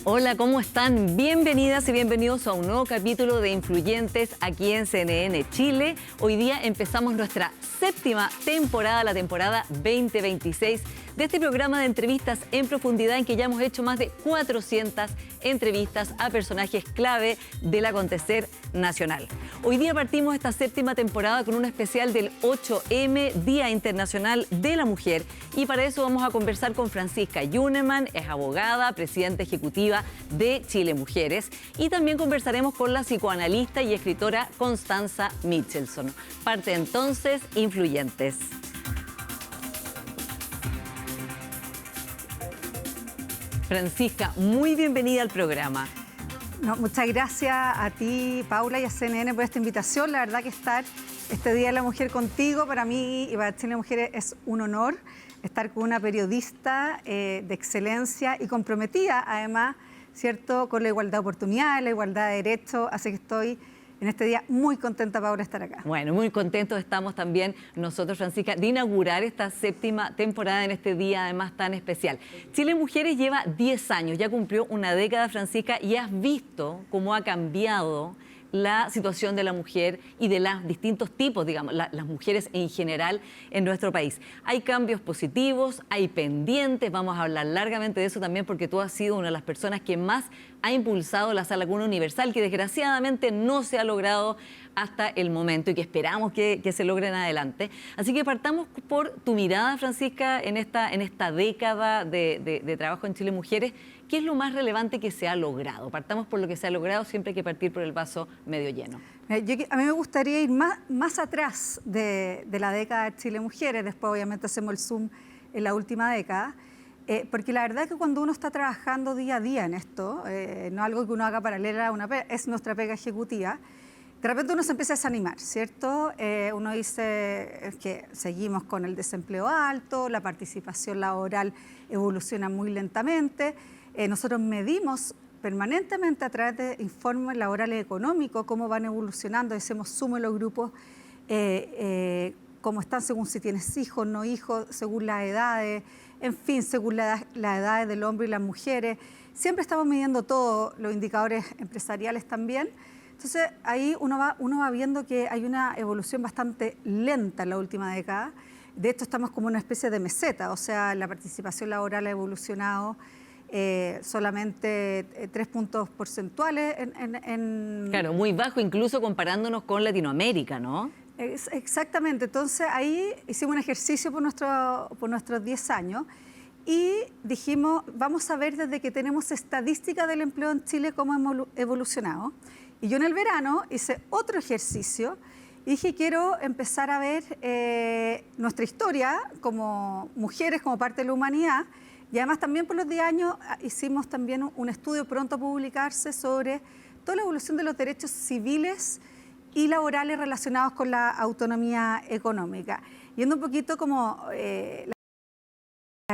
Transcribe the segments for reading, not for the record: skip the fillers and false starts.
Hola, ¿cómo están? Bienvenidas y bienvenidos a un nuevo capítulo de Influyentes aquí en CNN Chile. Hoy día empezamos nuestra séptima temporada, la temporada 2026 de este programa de entrevistas en profundidad en que ya hemos hecho más de 400 entrevistas a personajes clave del acontecer nacional. Hoy día partimos esta séptima temporada con un especial del 8M, Día Internacional de la Mujer, y para eso vamos a conversar con Francisca Yunemann, es abogada, presidenta ejecutiva de Chile Mujeres, y también conversaremos con la psicoanalista y escritora Constanza Michelson. Parte entonces Influyentes. Francisca, muy bienvenida al programa. No, muchas gracias a ti, Paula, y a CNN por esta invitación. La verdad que estar este Día de la Mujer contigo, para mí y para Chile Mujeres, es un honor estar con una periodista de excelencia y comprometida, además, ¿cierto?, con la igualdad de oportunidades, la igualdad de derechos. Así que estoy en este día muy contenta, Paula, de estar acá. Bueno, muy contentos estamos también nosotros, Francisca, de inaugurar esta séptima temporada en este día además tan especial. Chile Mujeres lleva 10 años, ya cumplió una década, Francisca, y has visto cómo ha cambiado la situación de la mujer y de los distintos tipos, digamos, las mujeres en general en nuestro país. Hay cambios positivos, hay pendientes, vamos a hablar largamente de eso también porque tú has sido una de las personas que más ha impulsado la Sala Cuna Universal, que desgraciadamente no se ha logrado hasta el momento y que esperamos que se logre en adelante. Así que partamos por tu mirada, Francisca, en esta década de trabajo en Chile Mujeres. ¿Qué es lo más relevante que se ha logrado? Partamos por lo que se ha logrado, siempre hay que partir por el vaso medio lleno. A mí me gustaría ir más atrás de la década de Chile Mujeres, después obviamente hacemos el zoom en la última década, porque la verdad es que cuando uno está trabajando día a día en esto, no es algo que uno haga paralela a una pega, es nuestra pega ejecutiva, de repente uno se empieza a desanimar, ¿cierto? Uno dice que seguimos con el desempleo alto, la participación laboral evoluciona muy lentamente. Nosotros medimos permanentemente a través de informes laborales económicos cómo van evolucionando, decimos sumo los grupos, cómo están según si tienes hijos, no hijos, según las edades, en fin, según las edades del hombre y las mujeres. Siempre estamos midiendo todos los indicadores empresariales también. Entonces ahí uno va viendo que hay una evolución bastante lenta en la última década. De hecho estamos como una especie de meseta, o sea, la participación laboral ha evolucionado solamente 3 puntos porcentuales Claro, muy bajo incluso comparándonos con Latinoamérica, ¿no? Exactamente, entonces ahí hicimos un ejercicio por nuestros 10 años y dijimos, vamos a ver desde que tenemos estadística del empleo en Chile cómo hemos evolucionado. Y yo en el verano hice otro ejercicio y dije, quiero empezar a ver nuestra historia como mujeres, como parte de la humanidad. Y además también por los 10 años hicimos también un estudio pronto a publicarse sobre toda la evolución de los derechos civiles y laborales relacionados con la autonomía económica. Yendo un poquito como... la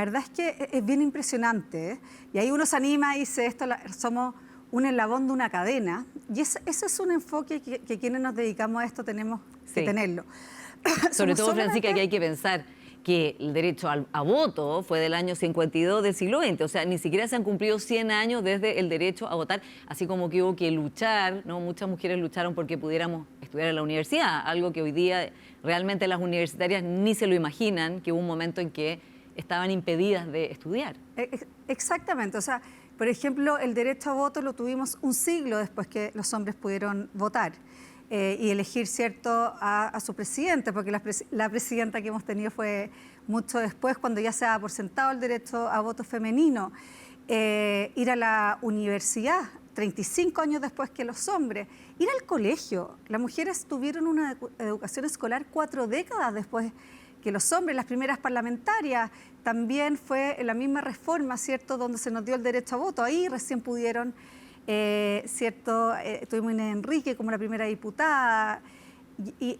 verdad es que es bien impresionante, ¿eh? Y ahí uno se anima y dice, somos un eslabón de una cadena. Y ese es un enfoque que quienes nos dedicamos a esto tenemos que tenerlo. Sobre todo, Francisca, que hay que pensar que el derecho a voto fue del año 52 del siglo XX, o sea, ni siquiera se han cumplido 100 años desde el derecho a votar, así como que hubo que luchar, ¿no? Muchas mujeres lucharon porque pudiéramos estudiar en la universidad, algo que hoy día realmente las universitarias ni se lo imaginan, que hubo un momento en que estaban impedidas de estudiar. Exactamente, o sea, por ejemplo, el derecho a voto lo tuvimos un siglo después que los hombres pudieron votar. Y elegir, ¿cierto?, a su presidente, porque la presidenta que hemos tenido fue mucho después, cuando ya se ha por sentado el derecho a voto femenino. Ir a la universidad, 35 años después que los hombres. Ir al colegio. Las mujeres tuvieron una educación escolar 4 décadas después que los hombres. Las primeras parlamentarias también fue la misma reforma, ¿cierto?, donde se nos dio el derecho a voto. Ahí recién pudieron... ¿cierto? Tuvimos a Inés Enrique como la primera diputada y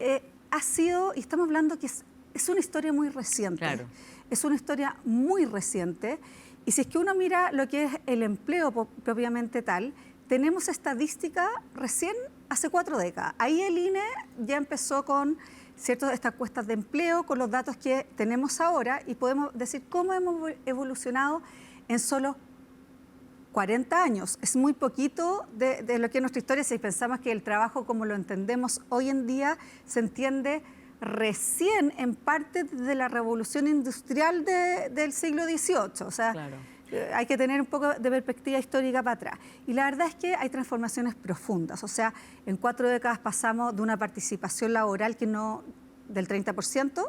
ha sido, y estamos hablando que es una historia muy reciente, claro. Es una historia muy reciente, y si es que uno mira lo que es el empleo propiamente tal, tenemos estadística recién hace 4 décadas. Ahí el INE ya empezó con, ¿cierto?, estas encuestas de empleo, con los datos que tenemos ahora, y podemos decir cómo hemos evolucionado en solo 40 años. Es muy poquito de lo que es nuestra historia si pensamos que el trabajo como lo entendemos hoy en día se entiende recién en parte de la revolución industrial del siglo XVIII. O sea, Claro. Hay que tener un poco de perspectiva histórica para atrás. Y la verdad es que hay transformaciones profundas. O sea, en 4 décadas pasamos de una participación laboral que no del 30%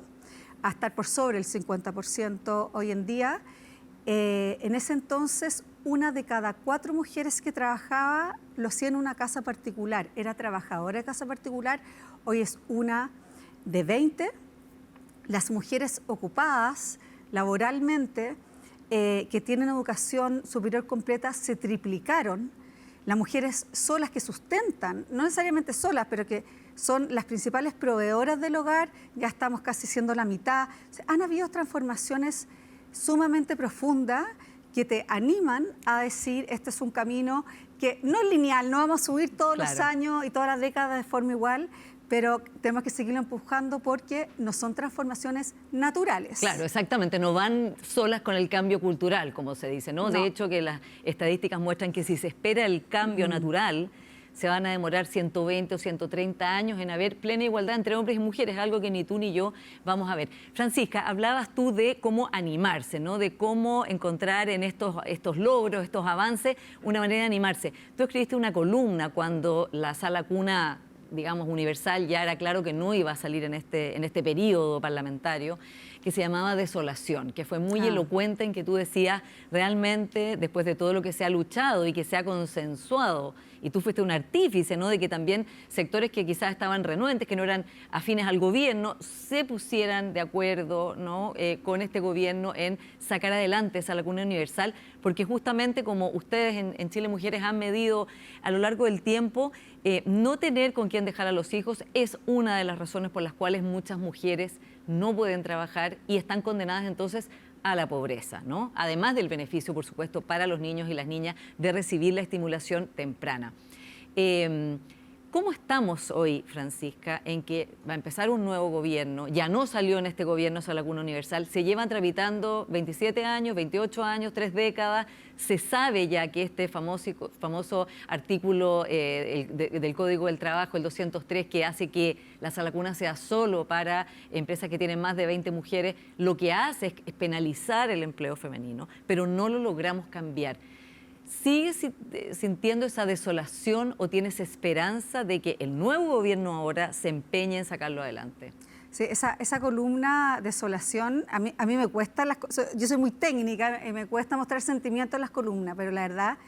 a estar por sobre el 50% hoy en día. En ese entonces, 1 de cada 4 mujeres que trabajaba lo hacía en una casa particular. Era trabajadora de casa particular. Hoy es 1 de 20. Las mujeres ocupadas laboralmente que tienen educación superior completa se triplicaron. Las mujeres solas que sustentan, no necesariamente solas, pero que son las principales proveedoras del hogar, ya estamos casi siendo la mitad. O sea, han habido transformaciones sumamente profundas que te animan a decir, este es un camino que no es lineal, no vamos a subir todos los años y todas las décadas de forma igual, pero tenemos que seguirlo empujando porque no son transformaciones naturales. Claro, exactamente, no van solas con el cambio cultural, como se dice, ¿no? De hecho, que las estadísticas muestran que si se espera el cambio natural, se van a demorar 120 o 130 años en haber plena igualdad entre hombres y mujeres, algo que ni tú ni yo vamos a ver. Francisca, hablabas tú de cómo animarse, ¿no? De cómo encontrar en estos logros, estos avances, una manera de animarse. Tú escribiste una columna cuando la sala cuna, digamos, universal, ya era claro que no iba a salir en este periodo parlamentario, que se llamaba Desolación, que fue muy elocuente en que tú decías, realmente, después de todo lo que se ha luchado y que se ha consensuado, y tú fuiste un artífice, ¿no?, de que también sectores que quizás estaban renuentes, que no eran afines al gobierno, se pusieran de acuerdo, ¿no?, con este gobierno en sacar adelante esa lacuna universal, porque justamente como ustedes en Chile Mujeres han medido a lo largo del tiempo, no tener con quién dejar a los hijos es una de las razones por las cuales muchas mujeres no pueden trabajar y están condenadas entonces a la pobreza, ¿no? Además del beneficio, por supuesto, para los niños y las niñas de recibir la estimulación temprana. ¿Cómo estamos hoy, Francisca, en que va a empezar un nuevo gobierno? Ya no salió en este gobierno esa lacuna universal, se llevan tramitando 27 años, 28 años, 3 décadas, se sabe ya que este famoso artículo del Código del Trabajo, el 203, que hace que la sala cuna sea solo para empresas que tienen más de 20 mujeres, lo que hace es penalizar el empleo femenino, pero no lo logramos cambiar. ¿Sigues sintiendo esa desolación o tienes esperanza de que el nuevo gobierno ahora se empeñe en sacarlo adelante? Sí, esa columna Desolación, a mí me cuesta, yo soy muy técnica y me cuesta mostrar sentimientos en las columnas, pero la verdad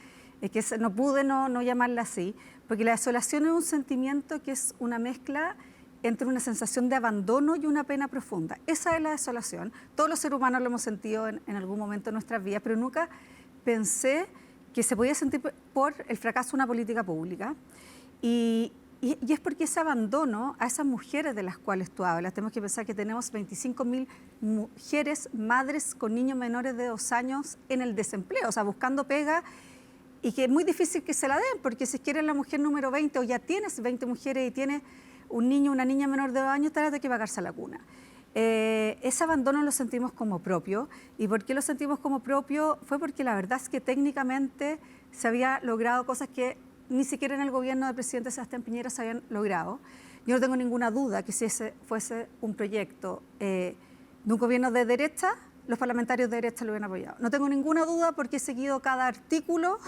es que no pude no llamarla así, porque la desolación es un sentimiento que es una mezcla entre una sensación de abandono y una pena profunda. Esa es la desolación. Todos los seres humanos lo hemos sentido en algún momento de nuestras vidas, pero nunca pensé que se podía sentir por el fracaso de una política pública. Y es porque ese abandono a esas mujeres de las cuales tú hablas, tenemos que pensar que tenemos 25.000 mujeres, madres con niños menores de 2 años en el desempleo, o sea, buscando pega, y que es muy difícil que se la den, porque si quieres la mujer número 20 o ya tienes 20 mujeres y tienes un niño o una niña menor de 2 años, te de que pagarse a la cuna. Ese abandono lo sentimos como propio. ¿Y por qué lo sentimos como propio? Fue porque la verdad es que técnicamente se había logrado cosas que ni siquiera en el gobierno del presidente Sebastián Piñera se habían logrado. Yo no tengo ninguna duda que si ese fuese un proyecto de un gobierno de derecha, los parlamentarios de derecha lo hubieran apoyado. No tengo ninguna duda porque he seguido cada artículo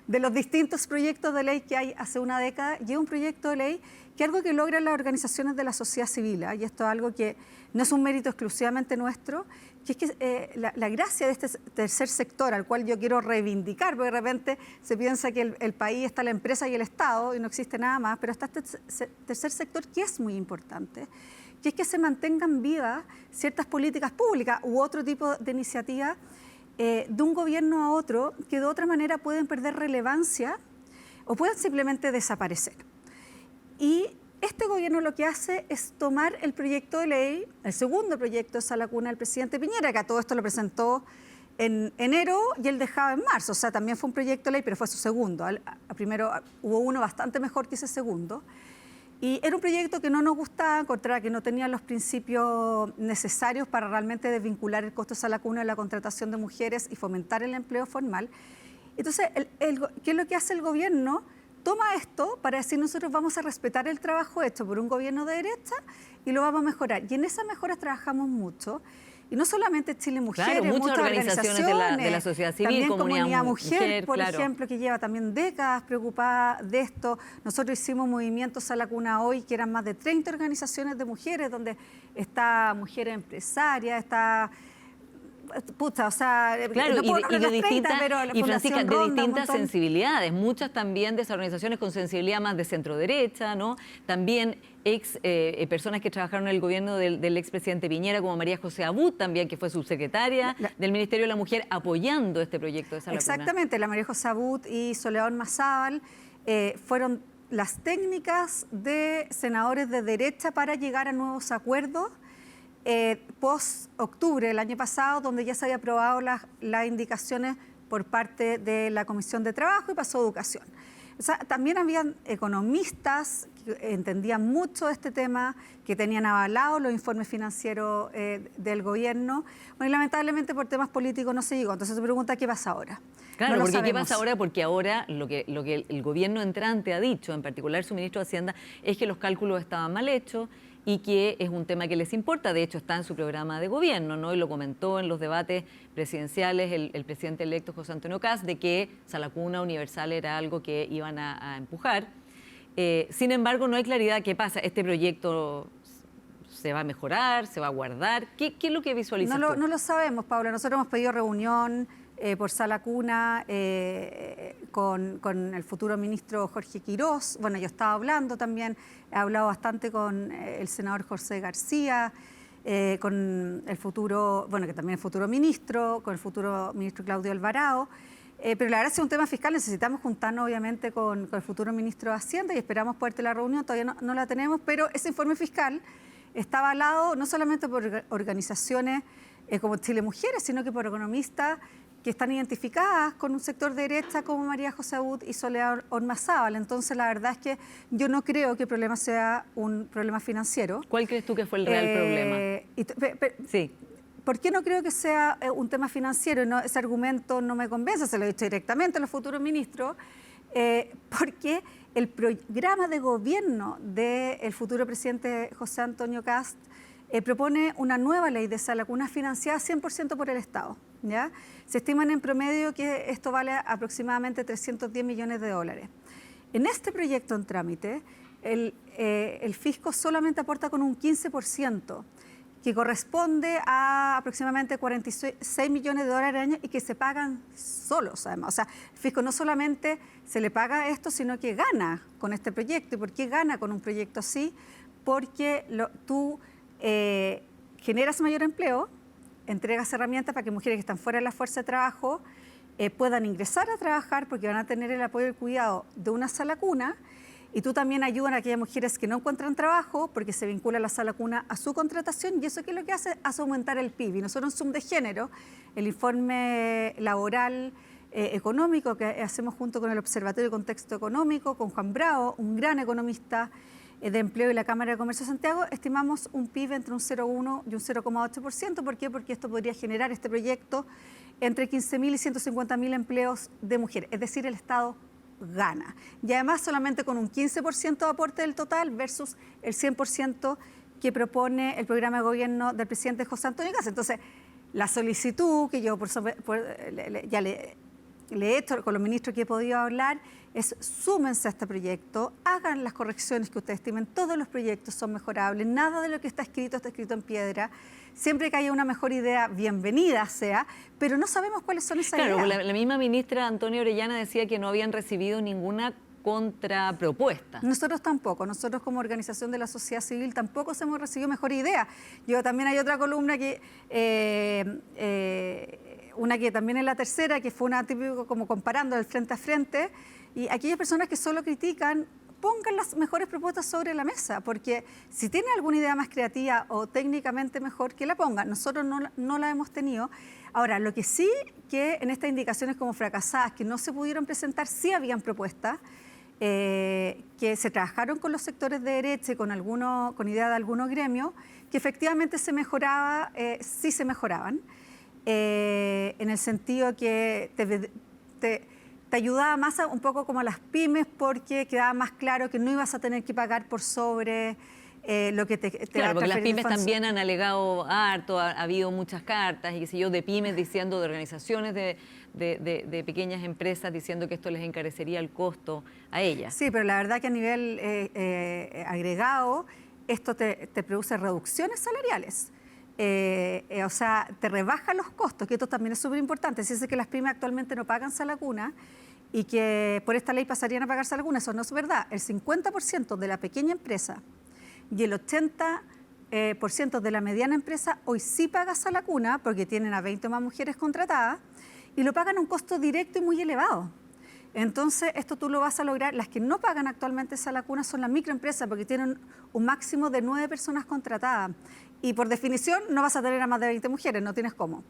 de los distintos proyectos de ley que hay hace una década, y es un proyecto de ley que es algo que logran las organizaciones de la sociedad civil, y esto es algo que no es un mérito exclusivamente nuestro, que es que la gracia de este tercer sector, al cual yo quiero reivindicar, porque de repente se piensa que el país está la empresa y el Estado y no existe nada más, pero está este tercer sector que es muy importante, que es que se mantengan vivas ciertas políticas públicas u otro tipo de iniciativas de un gobierno a otro que de otra manera pueden perder relevancia o pueden simplemente desaparecer. Y este gobierno lo que hace es tomar el proyecto de ley, el segundo proyecto de sala cuna del presidente Piñera, que a todo esto lo presentó en enero y él dejaba en marzo, o sea, también fue un proyecto de ley, pero fue su segundo. Primero hubo uno bastante mejor que ese segundo. Y era un proyecto que no nos gustaba, encontraba que no tenía los principios necesarios para realmente desvincular el costo de sala cuna de la contratación de mujeres y fomentar el empleo formal. Entonces, ¿qué es lo que hace el gobierno? Toma esto para decir nosotros vamos a respetar el trabajo hecho por un gobierno de derecha y lo vamos a mejorar. Y en esas mejoras trabajamos mucho. Y no solamente Chile Mujeres, claro, muchas organizaciones de la sociedad civil, también Comunidad Mujer, por claro. ejemplo, que lleva también décadas preocupada de esto. Nosotros hicimos movimientos a la cuna hoy, que eran más de 30 organizaciones de mujeres, donde está Mujeres Empresarias, está... Pucha, o sea, claro, no puedo y de 30, distintas, pero la y Francisca, Fundación de Ronda, distintas sensibilidades, muchas también de esas organizaciones con sensibilidad más de centro derecha, ¿no? También personas que trabajaron en el gobierno del expresidente Piñera, como María José Abud, también, que fue subsecretaria del Ministerio de la Mujer, apoyando este proyecto de Sala Cuna. Exactamente, la María José Abud y Soledad Ormazábal fueron las técnicas de senadores de derecha para llegar a nuevos acuerdos post-octubre del año pasado, donde ya se había aprobado las indicaciones por parte de la Comisión de Trabajo y pasó a Educación. O sea, también habían economistas que entendían mucho este tema, que tenían avalados los informes financieros del gobierno. Bueno, y lamentablemente por temas políticos no se llegó. Entonces se pregunta qué pasa ahora. Claro, no porque sabemos. ¿qué pasa ahora? Porque ahora lo que el gobierno entrante ha dicho, en particular su ministro de Hacienda, es que los cálculos estaban mal hechos y que es un tema que les importa. De hecho, está en su programa de gobierno, ¿no? Y lo comentó en los debates presidenciales el presidente electo José Antonio Kast, de que Sala Cuna Universal era algo que iban a empujar. Sin embargo, no hay claridad qué pasa. ¿Este proyecto se va a mejorar, se va a guardar? ¿Qué es lo que visualizas tú? No lo sabemos, Paula. Nosotros hemos pedido reunión por Sala Cuna con el futuro ministro Jorge Quirós. Bueno, yo estaba hablando también, he hablado bastante con el senador José García, con el futuro, bueno, que también es futuro ministro, con el futuro ministro Claudio Alvarado. Pero la verdad es que es un tema fiscal, necesitamos juntarnos obviamente con el futuro ministro de Hacienda y esperamos poder tener la reunión, todavía no la tenemos, pero ese informe fiscal está avalado no solamente por organizaciones como Chile Mujeres, sino que por economistas que están identificadas con un sector de derecha como María José Abud y Soledad Ormazábal. Entonces, la verdad es que yo no creo que el problema sea un problema financiero. ¿Cuál crees tú que fue el real problema? Sí. ¿Por qué no creo que sea un tema financiero? No, ese argumento no me convence, se lo he dicho directamente a los futuros ministros, porque el programa de gobierno del futuro presidente José Antonio Kast propone una nueva ley de Sala Cuna financiada 100% por el Estado, ¿ya? Se estiman en promedio que esto vale aproximadamente 310 millones de dólares. En este proyecto en trámite, el fisco solamente aporta con un 15%, que corresponde a aproximadamente 46 millones de dólares al año y que se pagan solos, además. O sea, el fisco no solamente se le paga esto, sino que gana con este proyecto. ¿Y por qué gana con un proyecto así? Porque tú generas mayor empleo, entregas herramientas para que mujeres que están fuera de la fuerza de trabajo puedan ingresar a trabajar porque van a tener el apoyo y el cuidado de una Sala Cuna. Y tú también ayudas a aquellas mujeres que no encuentran trabajo porque se vincula la Sala Cuna a su contratación y eso ¿qué es lo que hace? Hace aumentar el PIB. Y nosotros en Zoom de Género, el informe laboral económico que hacemos junto con el Observatorio de Contexto Económico, con Juan Bravo, un gran economista de empleo y la Cámara de Comercio de Santiago, estimamos un PIB entre un 0,1 y un 0,8%. ¿Por qué? Porque esto podría generar este proyecto entre 15.000 y 150.000 empleos de mujeres. Es decir, el Estado gana. Y además solamente con un 15% de aporte del total versus el 100% que propone el programa de gobierno del presidente José Antonio Kast. Entonces, la solicitud que yo ya le he hecho con los ministros que he podido hablar es súmense a este proyecto, hagan las correcciones que ustedes estimen, todos los proyectos son mejorables, nada de lo que está escrito en piedra. Siempre que haya una mejor idea, bienvenida sea, pero no sabemos cuáles son esas ideas. Claro, la misma ministra Antonia Orellana decía que no habían recibido ninguna contrapropuesta. Nosotros tampoco, nosotros como organización de la sociedad civil tampoco hemos recibido mejor idea. Yo también hay otra columna que, una que también es la tercera, que fue una típico como comparando el frente a frente, y aquellas personas que solo critican, pongan las mejores propuestas sobre la mesa, porque si tienen alguna idea más creativa o técnicamente mejor, que la pongan. Nosotros no la hemos tenido. Ahora, lo que sí que en estas indicaciones como fracasadas, que no se pudieron presentar, sí habían propuestas que se trabajaron con los sectores de derecha y con idea de algunos gremios, que efectivamente se mejoraba, sí se mejoraban, en el sentido que te ayudaba más un poco como a las pymes porque quedaba más claro que no ibas a tener que pagar por sobre lo que te va a Claro, porque las transferir el pymes fondo. también han alegado harto, ha habido muchas cartas y qué sé yo, de pymes diciendo, de organizaciones de pequeñas empresas diciendo que esto les encarecería el costo a ellas. Sí, pero la verdad que a nivel agregado, esto te produce reducciones salariales. O sea, te rebaja los costos, que esto también es súper importante. Si dice que las pymes actualmente no pagan sala cuna y que por esta ley pasarían a pagar sala cuna, eso no es verdad. El 50% de la pequeña empresa y el 80% de la mediana empresa hoy sí paga sala cuna porque tienen a 20 o más mujeres contratadas y lo pagan a un costo directo y muy elevado. Entonces, esto tú lo vas a lograr. Las que no pagan actualmente sala cuna son las microempresas porque tienen un máximo de 9 personas contratadas. Y por definición no vas a tener a más de 20 mujeres, no tienes cómo.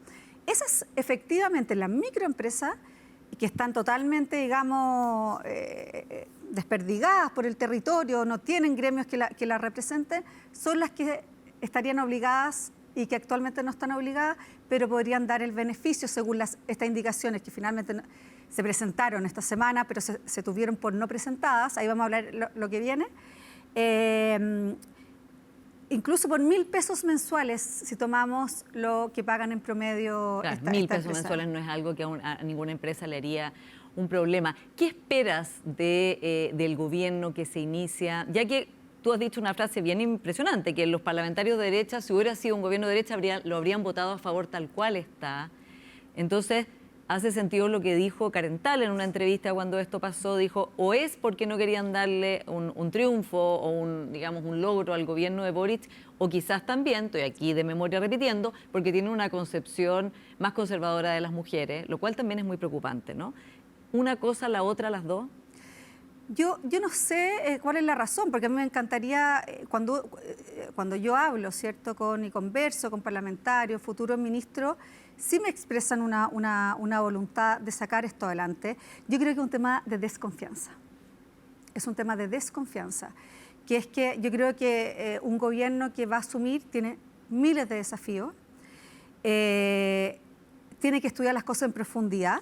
Esas efectivamente las microempresas que están totalmente, digamos, desperdigadas por el territorio, no tienen gremios que la representen, son las que estarían obligadas y que actualmente no están obligadas, pero podrían dar el beneficio según estas indicaciones que finalmente se presentaron esta semana, pero se tuvieron por no presentadas. Ahí vamos a hablar lo que viene. Incluso por 1.000 pesos mensuales, si tomamos lo que pagan en promedio. Claro, 1.000 pesos mensuales no es algo que a ninguna empresa le haría un problema. ¿Qué esperas del gobierno que se inicia? Ya que tú has dicho una frase bien impresionante, que los parlamentarios de derecha, si hubiera sido un gobierno de derecha, lo habrían votado a favor tal cual está. Entonces, hace sentido lo que dijo Carental en una entrevista cuando esto pasó. Dijo, o es porque no querían darle un triunfo o digamos, un logro al gobierno de Boric, o quizás también, estoy aquí de memoria repitiendo, porque tiene una concepción más conservadora de las mujeres, lo cual también es muy preocupante, ¿no? Una cosa, la otra, las dos. Yo no sé cuál es la razón, porque a mí me encantaría, cuando yo hablo, ¿cierto?, y converso con parlamentarios, futuros ministros, sí me expresan una voluntad de sacar esto adelante. Yo creo que es un tema de desconfianza. Es un tema de desconfianza, que es que yo creo que un gobierno que va a asumir tiene miles de desafíos, tiene que estudiar las cosas en profundidad.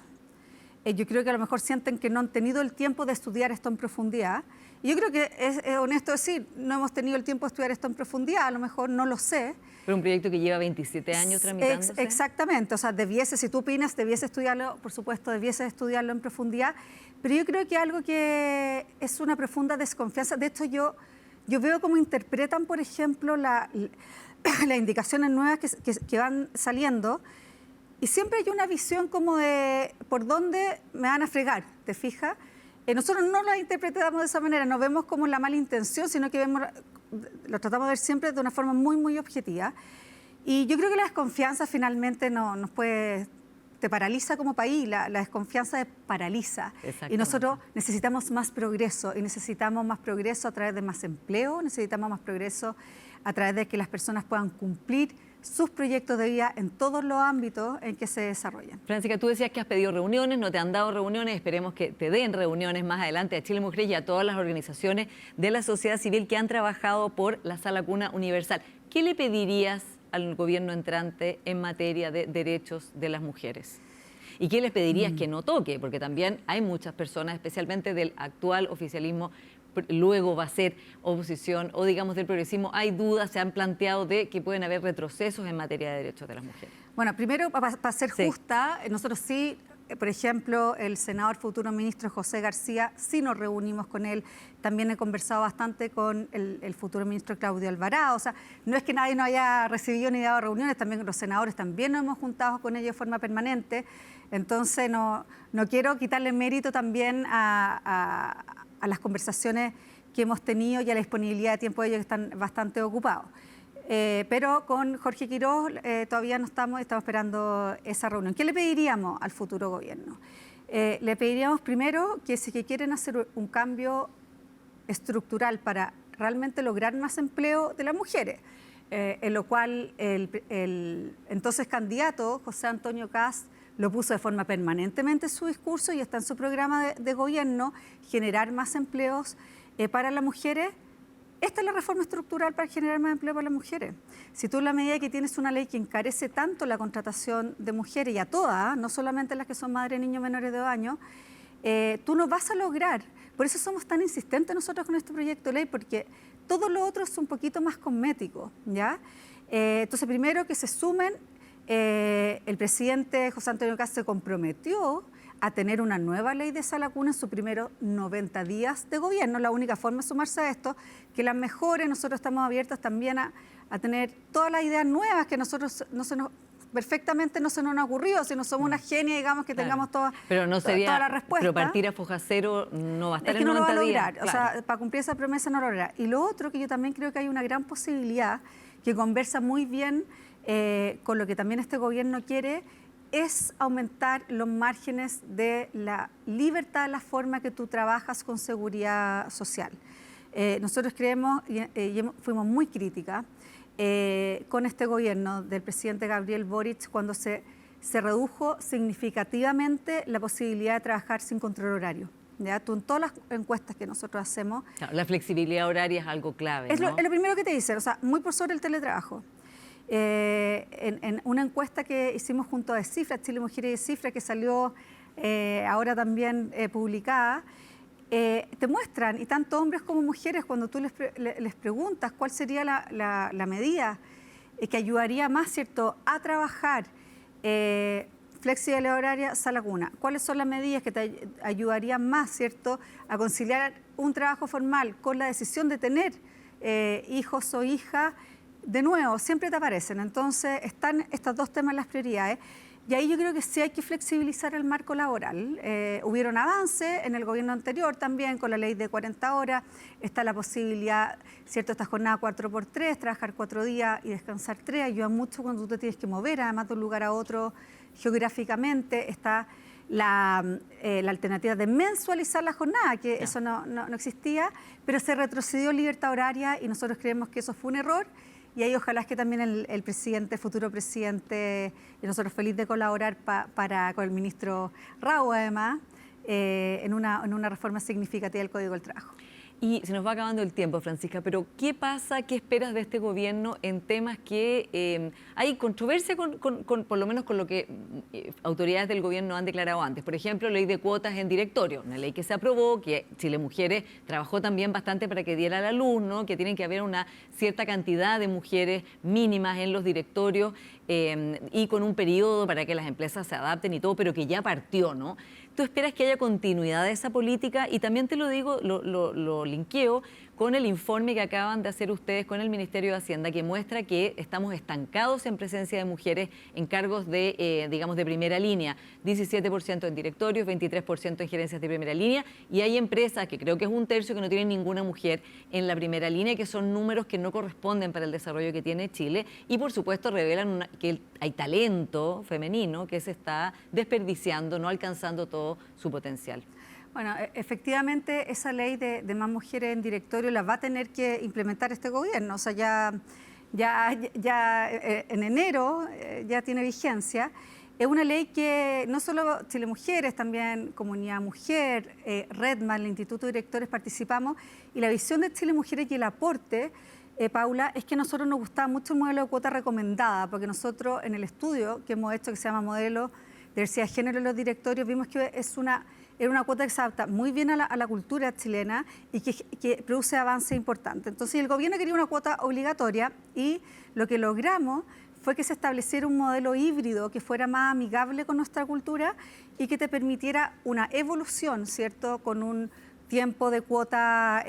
Yo creo que a lo mejor sienten que no han tenido el tiempo de estudiar esto en profundidad. Y yo creo que es honesto decir, no hemos tenido el tiempo de estudiar esto en profundidad, a lo mejor no lo sé. Pero un proyecto que lleva 27 años tramitándose. Exactamente, o sea, si tú opinas, debiese estudiarlo, por supuesto, debiese estudiarlo en profundidad. Pero yo creo que algo que es una profunda desconfianza. De hecho, yo veo cómo interpretan, por ejemplo, las indicaciones nuevas que van saliendo. Y siempre hay una visión como de por dónde me van a fregar, ¿te fijas? Nosotros no la interpretamos de esa manera, no vemos como la mala intención, sino que lo tratamos de ver siempre de una forma muy, muy objetiva. Y yo creo que la desconfianza finalmente te paraliza como país, la desconfianza te paraliza. Y nosotros necesitamos más progreso, y necesitamos más progreso a través de más empleo, necesitamos más progreso a través de que las personas puedan cumplir sus proyectos de vida en todos los ámbitos en que se desarrollan. Francisca, tú decías que has pedido reuniones, no te han dado reuniones, esperemos que te den reuniones más adelante a Chile Mujeres y a todas las organizaciones de la sociedad civil que han trabajado por la Sala Cuna Universal. ¿Qué le pedirías al gobierno entrante en materia de derechos de las mujeres? ¿Y qué les pedirías que no toque? Porque también hay muchas personas, especialmente del actual oficialismo, luego va a ser oposición o digamos del progresismo, hay dudas, se han planteado de que pueden haber retrocesos en materia de derechos de las mujeres. Bueno, primero, para ser justa, nosotros sí, por ejemplo, el senador futuro ministro José García, sí nos reunimos con él, también he conversado bastante con el futuro ministro Claudio Alvarado, o sea, no es que nadie nos haya recibido ni dado reuniones, también los senadores también nos hemos juntado con ellos de forma permanente, entonces no quiero quitarle mérito también a las conversaciones que hemos tenido y a la disponibilidad de tiempo de ellos que están bastante ocupados. Pero con Jorge Quiroz todavía no estamos esperando esa reunión. ¿Qué le pediríamos al futuro gobierno? Le pediríamos primero que si quieren hacer un cambio estructural para realmente lograr más empleo de las mujeres, en lo cual el entonces candidato José Antonio Kast lo puso de forma permanentemente en su discurso y está en su programa de gobierno, generar más empleos para las mujeres. Esta es la reforma estructural para generar más empleo para las mujeres. Si tú en la medida que tienes una ley que encarece tanto la contratación de mujeres y a todas, no solamente las que son madres de niños menores de 2 años, tú no vas a lograr. Por eso somos tan insistentes nosotros con este proyecto de ley, porque todo lo otro es un poquito más cosmético, ¿ya? Entonces, primero que se sumen, el presidente José Antonio Kast se comprometió a tener una nueva ley de sala cuna en sus primeros 90 días de gobierno. La única forma de sumarse a esto, que las mejore. Nosotros estamos abiertos también a tener todas las ideas nuevas que nosotros perfectamente no se nos ha ocurrido, si no somos una genia, digamos, que tengamos toda la respuesta. Pero partir a foja cero no va a estar es que en 90 no lo va a días. lograr, claro. O sea, para cumplir esa promesa no lo logrará. Y lo otro que yo también creo que hay una gran posibilidad, que conversa muy bien con lo que también este gobierno quiere, es aumentar los márgenes de la libertad, la forma que tú trabajas con seguridad social. Nosotros creemos y fuimos muy críticas con este gobierno del presidente Gabriel Boric cuando se redujo significativamente la posibilidad de trabajar sin control horario. ¿Ya? Tú, en todas las encuestas que nosotros hacemos... Claro, la flexibilidad horaria es algo clave, es ¿no? lo primero que te dicen, o sea, muy por sobre el teletrabajo. En una encuesta que hicimos junto a Cifra, Chile Mujeres y Cifra, que salió ahora también publicada, te muestran, y tanto hombres como mujeres, cuando tú les preguntas cuál sería la medida que ayudaría más, ¿cierto?, a trabajar flexibilidad horaria, sala cuna. ¿Cuáles son las medidas que te ayudarían más, ¿cierto?, a conciliar un trabajo formal con la decisión de tener hijos o hijas? De nuevo, siempre te aparecen. Entonces, están estos dos temas en las prioridades. Y ahí yo creo que sí hay que flexibilizar el marco laboral. Hubieron avances en el gobierno anterior también con la ley de 40 horas. Está la posibilidad, ¿cierto?, esta jornada 4x3, trabajar 4 días y descansar 3. Ayuda mucho cuando tú te tienes que mover, además de un lugar a otro geográficamente. Está la alternativa de mensualizar la jornada, que eso no existía, pero se retrocedió libertad horaria y nosotros creemos que eso fue un error. Y ahí ojalá es que también el presidente, futuro presidente, y nosotros feliz de colaborar con el ministro Raúl, además, en una reforma significativa del Código del Trabajo. Y se nos va acabando el tiempo, Francisca, pero ¿qué pasa, qué esperas de este gobierno en temas que hay controversia por lo menos con lo que autoridades del gobierno han declarado antes? Por ejemplo, ley de cuotas en directorio, una ley que se aprobó, que Chile Mujeres trabajó también bastante para que diera la luz, ¿no?, que tienen que haber una cierta cantidad de mujeres mínimas en los directorios y con un periodo para que las empresas se adapten y todo, pero que ya partió, ¿no? ¿Tú esperas que haya continuidad de esa política? Y también te lo digo, lo linkeo con el informe que acaban de hacer ustedes con el Ministerio de Hacienda, que muestra que estamos estancados en presencia de mujeres en cargos de, digamos, de primera línea. 17% en directorios, 23% en gerencias de primera línea, y hay empresas, que creo que es un tercio, que no tienen ninguna mujer en la primera línea, que son números que no corresponden para el desarrollo que tiene Chile, y por supuesto revelan que hay talento femenino que se está desperdiciando, no alcanzando todo su potencial. Bueno, efectivamente esa ley de más mujeres en directorio la va a tener que implementar este gobierno. O sea, ya en enero ya tiene vigencia. Es una ley que no solo Chile Mujeres, también Comunidad Mujer, Redman, el Instituto de Directores participamos. Y la visión de Chile Mujeres y el aporte, Paula, es que a nosotros nos gustaba mucho el modelo de cuota recomendada, porque nosotros en el estudio que hemos hecho, que se llama Modelo de Diversidad de Género en los Directorios, vimos que era una cuota que se adapta muy bien a la cultura chilena y que produce avances importantes. Entonces, el gobierno quería una cuota obligatoria y lo que logramos fue que se estableciera un modelo híbrido que fuera más amigable con nuestra cultura y que te permitiera una evolución, ¿cierto?, con un tiempo de cuota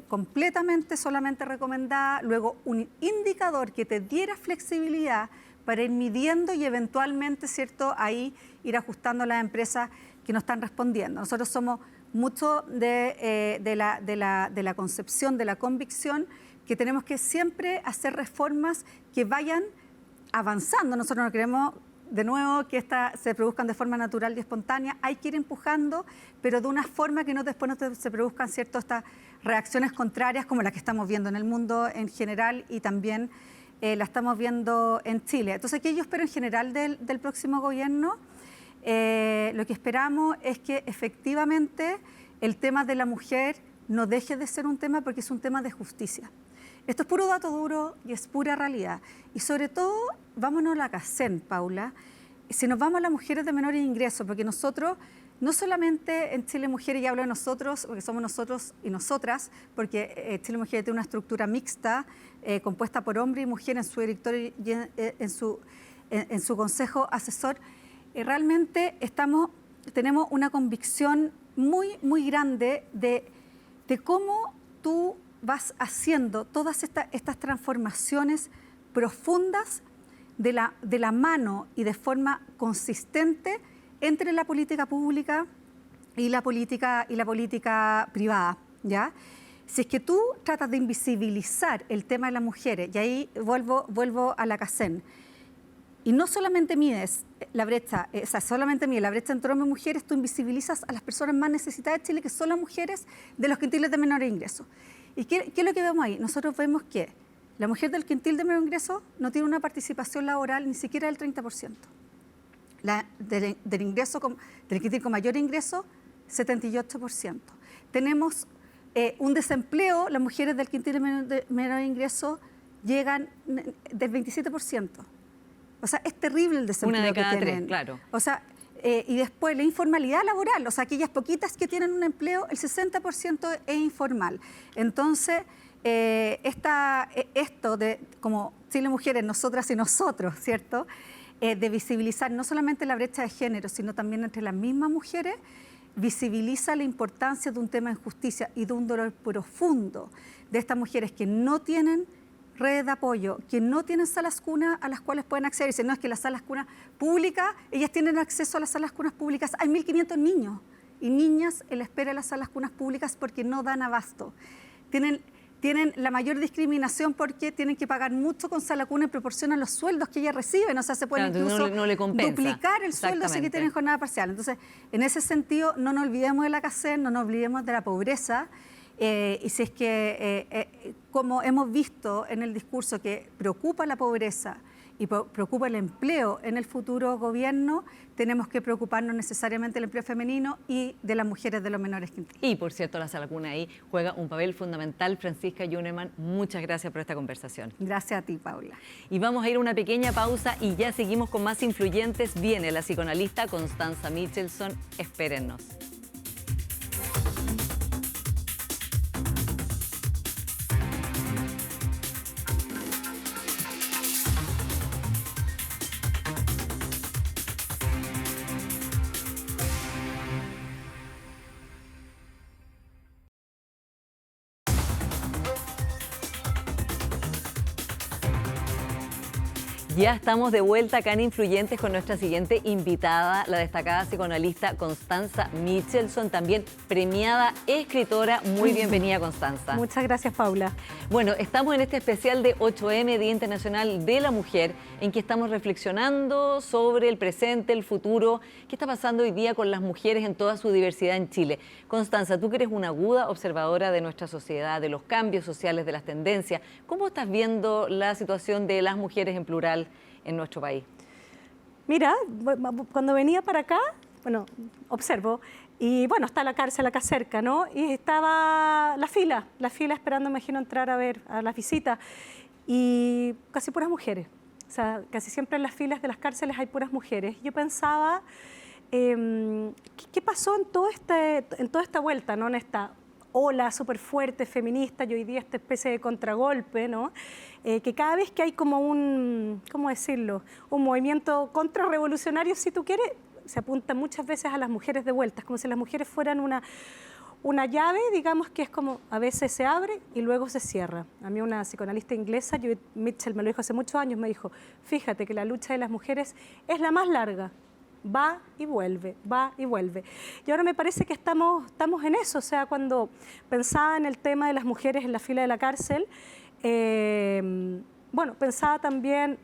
completamente solamente recomendada, luego un indicador que te diera flexibilidad para ir midiendo y eventualmente, ¿cierto?, ahí ir ajustando a las empresas que no están respondiendo. Nosotros somos mucho de la concepción, de la convicción, que tenemos que siempre hacer reformas que vayan avanzando. Nosotros no queremos, de nuevo, que se produzcan de forma natural y espontánea. Hay que ir empujando, pero de una forma que después no se produzcan, ¿cierto?, estas reacciones contrarias como las que estamos viendo en el mundo en general y también la estamos viendo en Chile. Entonces, ¿qué yo espero en general del próximo gobierno? Lo que esperamos es que efectivamente el tema de la mujer no deje de ser un tema, porque es un tema de justicia. Esto es puro dato duro y es pura realidad. Y sobre todo, vámonos a la CACEN, Paula. Si nos vamos a las mujeres de menores ingresos, porque nosotros no solamente en Chile Mujeres, y hablo de nosotros, porque somos nosotros y nosotras, porque Chile Mujeres tiene una estructura mixta, compuesta por hombre y mujer en su directorio y en su consejo asesor, realmente tenemos una convicción muy, muy grande de cómo tú vas haciendo todas estas transformaciones profundas de la mano y de forma consistente entre la política pública y la política privada, ¿ya? Si es que tú tratas de invisibilizar el tema de las mujeres, y ahí vuelvo a la CACEN, y no solamente mides la brecha, solamente mides la brecha entre hombres y mujeres, tú invisibilizas a las personas más necesitadas de Chile, que son las mujeres de los quintiles de menores ingresos. ¿Y qué es lo que vemos ahí? Nosotros vemos que la mujer del quintil de menor ingreso no tiene una participación laboral ni siquiera del 30%. Del quintil con mayor ingreso, 78%. Tenemos un desempleo, las mujeres del quintil de menor ingreso llegan del 27%. O sea, es terrible el desempleo una de que cada tienen. tres, claro. O sea, y después la informalidad laboral, o sea, aquellas poquitas que tienen un empleo, el 60% es informal. Entonces, esto de como Chile Mujeres, nosotras y nosotros, ¿cierto?, de visibilizar no solamente la brecha de género, sino también entre las mismas mujeres, visibiliza la importancia de un tema de justicia y de un dolor profundo de estas mujeres que no tienen redes de apoyo, que no tienen salas cunas a las cuales pueden acceder. Si no, es que las salas cunas públicas, ellas tienen acceso a las salas cunas públicas. Hay 1.500 niños y niñas en la espera de las salas cunas públicas porque no dan abasto. Tienen la mayor discriminación porque tienen que pagar mucho con sala cuna en proporción a los sueldos que ellas reciben. O sea, se puede incluso no le compensa. Duplicar el sueldo si que tienen jornada parcial. Entonces, en ese sentido, no nos olvidemos de la CACEN, no nos olvidemos de la pobreza. Y si es que, como hemos visto en el discurso que preocupa la pobreza y preocupa el empleo en el futuro gobierno, tenemos que preocuparnos necesariamente del empleo femenino y de las mujeres de los menores quintiles. Y, por cierto, la sala cuna ahí juega un papel fundamental. Francisca Yuneman, muchas gracias por esta conversación. Gracias a ti, Paula. Y vamos a ir a una pequeña pausa y ya seguimos con más influyentes. Viene la psicoanalista Constanza Michelson. Espérennos. Ya estamos de vuelta acá en Influyentes con nuestra siguiente invitada, la destacada psicoanalista Constanza Michelson, también premiada escritora. Muy bienvenida, Constanza. Muchas gracias, Paula. Bueno, estamos en este especial de 8M, Día Internacional de la Mujer, en que estamos reflexionando sobre el presente, el futuro, qué está pasando hoy día con las mujeres en toda su diversidad en Chile. Constanza, tú que eres una aguda observadora de nuestra sociedad, de los cambios sociales, de las tendencias, ¿cómo estás viendo la situación de las mujeres en plural en nuestro país? Mira, cuando venía para acá, bueno, observo, y bueno, está la cárcel acá cerca, ¿no? Y estaba la fila esperando, me imagino, entrar a ver a las visitas, y casi puras mujeres. O sea, casi siempre en las filas de las cárceles hay puras mujeres. Yo pensaba, ¿qué pasó en toda esta vuelta, ¿no? En esta ola súper fuerte, feminista, y hoy día esta especie de contragolpe, ¿no? Que cada vez que hay como ¿cómo decirlo?, un movimiento contrarrevolucionario, si tú quieres, se apunta muchas veces a las mujeres de vuelta, como si las mujeres fueran una llave, digamos, que es como a veces se abre y luego se cierra. A mí una psicoanalista inglesa, Judith Mitchell, me lo dijo hace muchos años, me dijo, fíjate que la lucha de las mujeres es la más larga, va y vuelve, va y vuelve. Y ahora me parece que estamos en eso. O sea, cuando pensaba en el tema de las mujeres en la fila de la cárcel, bueno, pensaba también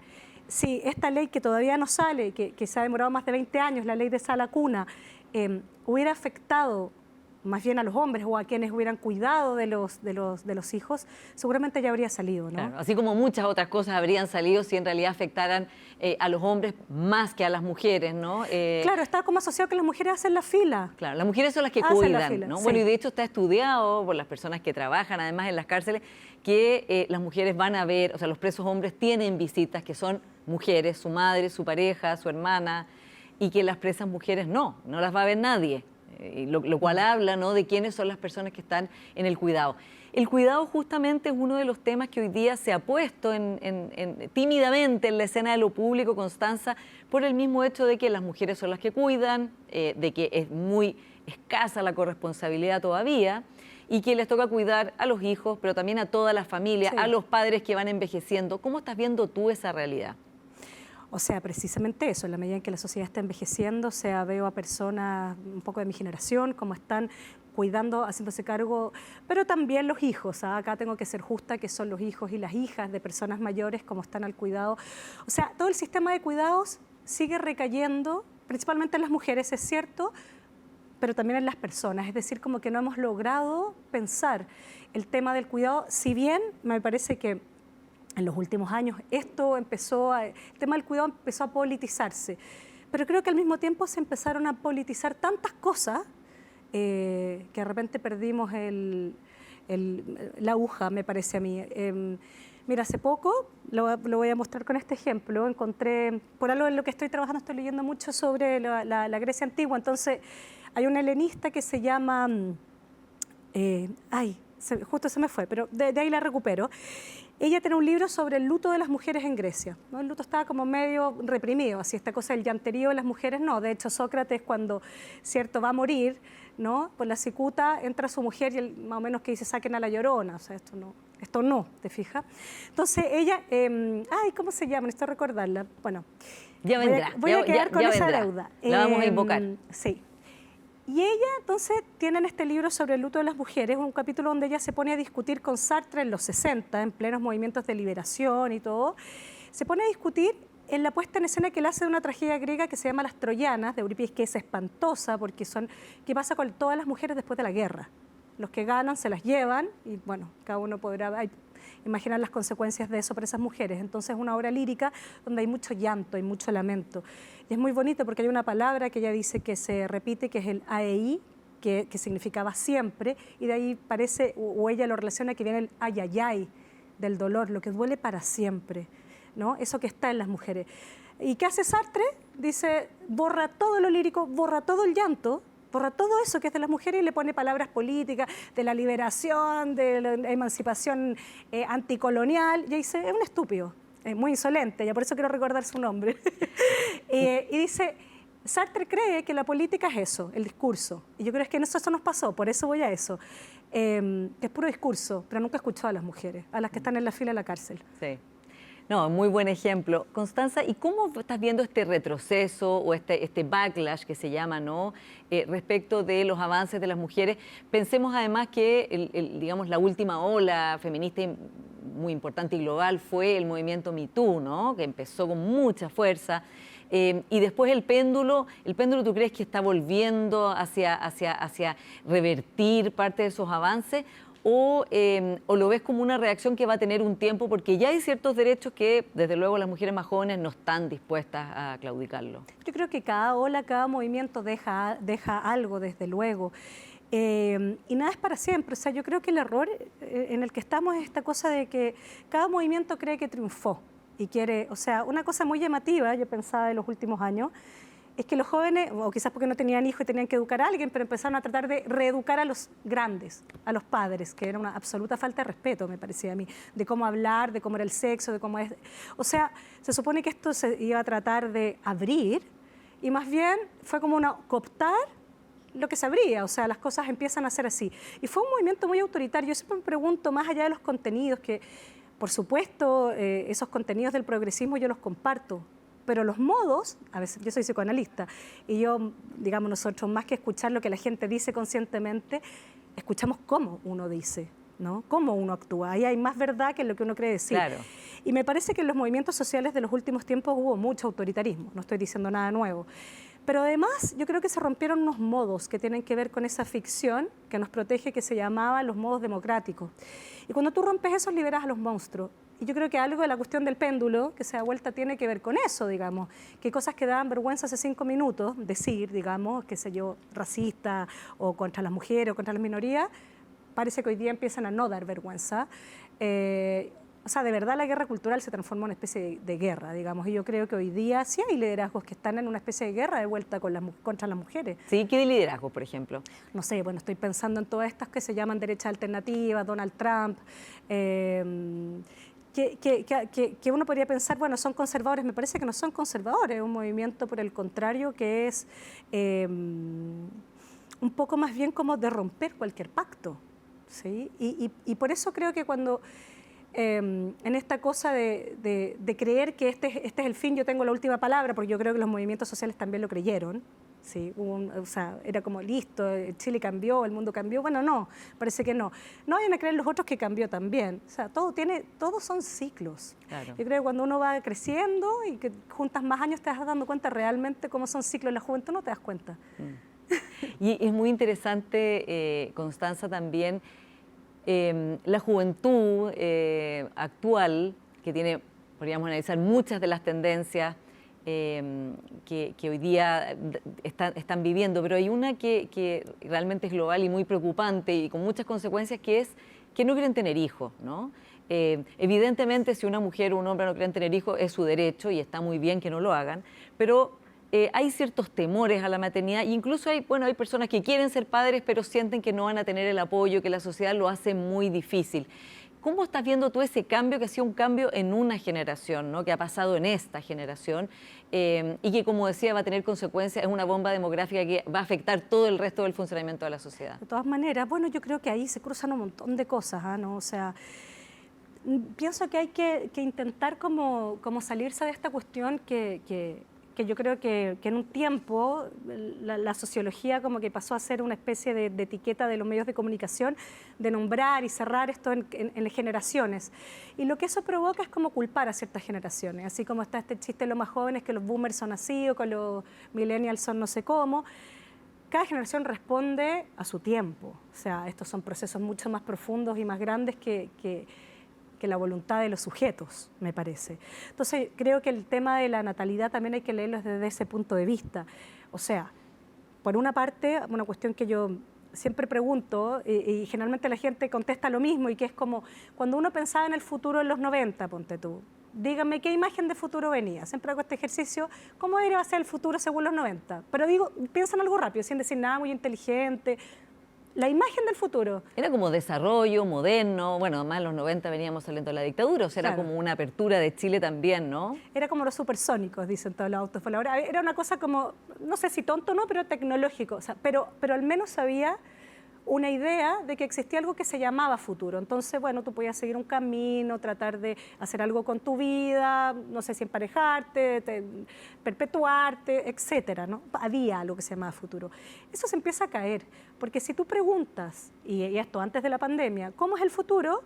si esta ley que todavía no sale, que se ha demorado más de 20 años, la ley de sala cuna, hubiera afectado más bien a los hombres o a quienes hubieran cuidado de los hijos, seguramente ya habría salido, ¿no? Claro, así como muchas otras cosas habrían salido si en realidad afectaran a los hombres más que a las mujeres, ¿no? Claro, está como asociado que las mujeres hacen la fila. Claro, las mujeres son las que Hacen la cuidan, fila, ¿no? sí. Bueno, y de hecho está estudiado por las personas que trabajan además en las cárceles que las mujeres van a ver, o sea, los presos hombres tienen visitas que son mujeres, su madre, su pareja, su hermana. y que las presas mujeres no las va a ver nadie. Lo cual habla, ¿no?, de quiénes son las personas que están en el cuidado. El cuidado justamente es uno de los temas que hoy día se ha puesto tímidamente en la escena de lo público, Constanza, por el mismo hecho de que las mujeres son las que cuidan, de que es muy escasa la corresponsabilidad todavía y que les toca cuidar a los hijos, pero también a toda la familia, Sí. a los padres que van envejeciendo. ¿Cómo estás viendo tú esa realidad? O sea, precisamente eso, en la medida en que la sociedad está envejeciendo, o sea, veo a personas un poco de mi generación, como están cuidando, haciéndose cargo, pero también los hijos, ¿ah? Acá tengo que ser justa, que son los hijos y las hijas de personas mayores, como están al cuidado. O sea, todo el sistema de cuidados sigue recayendo, principalmente en las mujeres, es cierto, pero también en las personas, es decir, como que no hemos logrado pensar el tema del cuidado, si bien me parece que en los últimos años el tema del cuidado empezó a politizarse, pero creo que al mismo tiempo se empezaron a politizar tantas cosas que de repente perdimos la aguja, me parece a mí. Mira, hace poco, lo voy a mostrar con este ejemplo, encontré, por algo en lo que estoy trabajando, estoy leyendo mucho sobre la Grecia antigua, entonces hay un helenista que se llama, justo se me fue, pero de ahí la recupero. Ella tiene un libro sobre el luto de las mujeres en Grecia, ¿no? El luto estaba como medio reprimido, así esta cosa del llanterío de las mujeres, no. De hecho, Sócrates, cuando, cierto, va a morir, ¿no?, por la cicuta, entra su mujer y él, más o menos que dice, saquen a la llorona, o sea, esto no, ¿te fijas? Entonces ella, ¿cómo se llama? Necesito recordarla. Bueno, Ya vendrá. voy a quedar con esa vendrá. deuda. La vamos a invocar. Sí. Y ella, entonces, tiene en este libro sobre el luto de las mujeres un capítulo donde ella se pone a discutir con Sartre en los 60, en plenos movimientos de liberación y todo. Se pone a discutir en la puesta en escena que él hace de una tragedia griega que se llama Las Troyanas, de Eurípides, que es espantosa porque ¿qué pasa con todas las mujeres después de la guerra? Los que ganan se las llevan y, bueno, cada uno podrá imaginar las consecuencias de eso para esas mujeres. Entonces es una obra lírica donde hay mucho llanto, hay mucho lamento. Y es muy bonito porque hay una palabra que ella dice que se repite, que es el aei, que significaba siempre, y de ahí parece, o ella lo relaciona, que viene el ayayay, del dolor, lo que duele para siempre, ¿no? Eso que está en las mujeres. ¿Y qué hace Sartre? Dice, borra todo lo lírico, borra todo el llanto, borra todo eso que es de las mujeres y le pone palabras políticas, de la liberación, de la emancipación anticolonial, y dice, es un estúpido, es muy insolente, ya por eso quiero recordar su nombre. Y dice, Sartre cree que la política es eso, el discurso, y yo creo que en eso nos pasó, por eso voy a eso, es puro discurso, pero nunca escuchó a las mujeres, a las que están en la fila de la cárcel. Sí. No, muy buen ejemplo. Constanza, ¿y cómo estás viendo este retroceso o este backlash que se llama, ¿no?, respecto de los avances de las mujeres? Pensemos además que digamos, la última ola feminista muy importante y global fue el movimiento Me Too, ¿no?, que empezó con mucha fuerza. Y después el péndulo, ¿tú crees que está volviendo hacia revertir parte de esos avances? ¿O lo ves como una reacción que va a tener un tiempo? Porque ya hay ciertos derechos que, desde luego, las mujeres más jóvenes no están dispuestas a claudicarlo. Yo creo que cada ola, cada movimiento deja algo, desde luego. Y nada es para siempre. O sea, yo creo que el error en el que estamos es esta cosa de que cada movimiento cree que triunfó y quiere, o sea, una cosa muy llamativa, yo pensaba en los últimos años, es que los jóvenes, o quizás porque no tenían hijos y tenían que educar a alguien, pero empezaron a tratar de reeducar a los grandes, a los padres, que era una absoluta falta de respeto, me parecía a mí, de cómo hablar, de cómo era el sexo, de cómo es... O sea, se supone que esto se iba a tratar de abrir y más bien fue como cooptar lo que se abría, o sea, las cosas empiezan a ser así. Y fue un movimiento muy autoritario. Yo siempre me pregunto, más allá de los contenidos, que por supuesto esos contenidos del progresismo yo los comparto, pero los modos, a veces yo soy psicoanalista y yo, digamos, nosotros más que escuchar lo que la gente dice conscientemente, escuchamos cómo uno dice, ¿no? Cómo uno actúa. Ahí hay más verdad que lo que uno cree decir. Claro. Y me parece que en los movimientos sociales de los últimos tiempos hubo mucho autoritarismo, no estoy diciendo nada nuevo. Pero además yo creo que se rompieron unos modos que tienen que ver con esa ficción que nos protege, que se llamaba los modos democráticos. Y cuando tú rompes eso, liberas a los monstruos. Y yo creo que algo de la cuestión del péndulo que se da vuelta tiene que ver con eso, digamos, que cosas que daban vergüenza hace 5 minutos decir, digamos, qué sé yo, racista o contra las mujeres o contra las minorías, parece que hoy día empiezan a no dar vergüenza. o sea, de verdad la guerra cultural se transformó en una especie de guerra, digamos, y yo creo que hoy día sí hay liderazgos que están en una especie de guerra de vuelta contra las mujeres. Sí, ¿qué de liderazgo, por ejemplo? No sé, bueno, estoy pensando en todas estas que se llaman derechas alternativas, Donald Trump, que uno podría pensar, bueno, son conservadores. Me parece que no son conservadores, es un movimiento por el contrario que es un poco más bien como de romper cualquier pacto, ¿sí? Y por eso creo que cuando en esta cosa de creer que este es el fin, yo tengo la última palabra, porque yo creo que los movimientos sociales también lo creyeron. Sí, o sea, era como listo, Chile cambió, el mundo cambió. Bueno, no, parece que no. No vayan a creer los otros que cambió también. O sea, todos son ciclos. Claro. Yo creo que cuando uno va creciendo y que juntas más años te vas dando cuenta realmente cómo son ciclos en la juventud, no te das cuenta. Y es muy interesante, Constanza, también la juventud actual, que tiene, podríamos analizar muchas de las tendencias que hoy día están viviendo, pero hay una que realmente es global y muy preocupante y con muchas consecuencias, que es que no quieren tener hijos, ¿no? Evidentemente, si una mujer o un hombre no quieren tener hijos, es su derecho y está muy bien que no lo hagan, pero hay ciertos temores a la maternidad, e incluso hay personas que quieren ser padres, pero sienten que no van a tener el apoyo, que la sociedad lo hace muy difícil. ¿Cómo estás viendo tú ese cambio, que ha sido un cambio en una generación, ¿no? Que ha pasado en esta generación y que, como decía, va a tener consecuencias, es una bomba demográfica que va a afectar todo el resto del funcionamiento de la sociedad? De todas maneras, bueno, yo creo que ahí se cruzan un montón de cosas, ¿no? O sea, pienso que hay que intentar como salirse de esta cuestión que yo creo que en un tiempo la sociología como que pasó a ser una especie de etiqueta de los medios de comunicación, de nombrar y cerrar esto en generaciones. Y lo que eso provoca es como culpar a ciertas generaciones, así como está este chiste de los más jóvenes, que los boomers son así o que los millennials son no sé cómo. Cada generación responde a su tiempo, o sea, estos son procesos mucho más profundos y más grandes que la voluntad de los sujetos, me parece. Entonces, creo que el tema de la natalidad también hay que leerlo desde ese punto de vista. O sea, por una parte, una cuestión que yo siempre pregunto, y generalmente la gente contesta lo mismo, y que es como, cuando uno pensaba en el futuro en los 90, ponte tú, dígame qué imagen de futuro venía. Siempre hago este ejercicio, ¿cómo iba a ser el futuro según los 90? Pero digo, piensa en algo rápido, sin decir nada muy inteligente. La imagen del futuro. Era como desarrollo moderno, bueno, además en los 90 veníamos saliendo de la dictadura, o sea, era como una apertura de Chile también, ¿no? Era como los supersónicos, dicen todos los autos. Era una cosa como, no sé si tonto o no, pero tecnológico. O sea, pero al menos había una idea de que existía algo que se llamaba futuro. Entonces, bueno, tú podías seguir un camino, tratar de hacer algo con tu vida, no sé si emparejarte, perpetuarte, etcétera, ¿no? Había algo que se llamaba futuro. Eso se empieza a caer, porque si tú preguntas, y esto antes de la pandemia, ¿cómo es el futuro?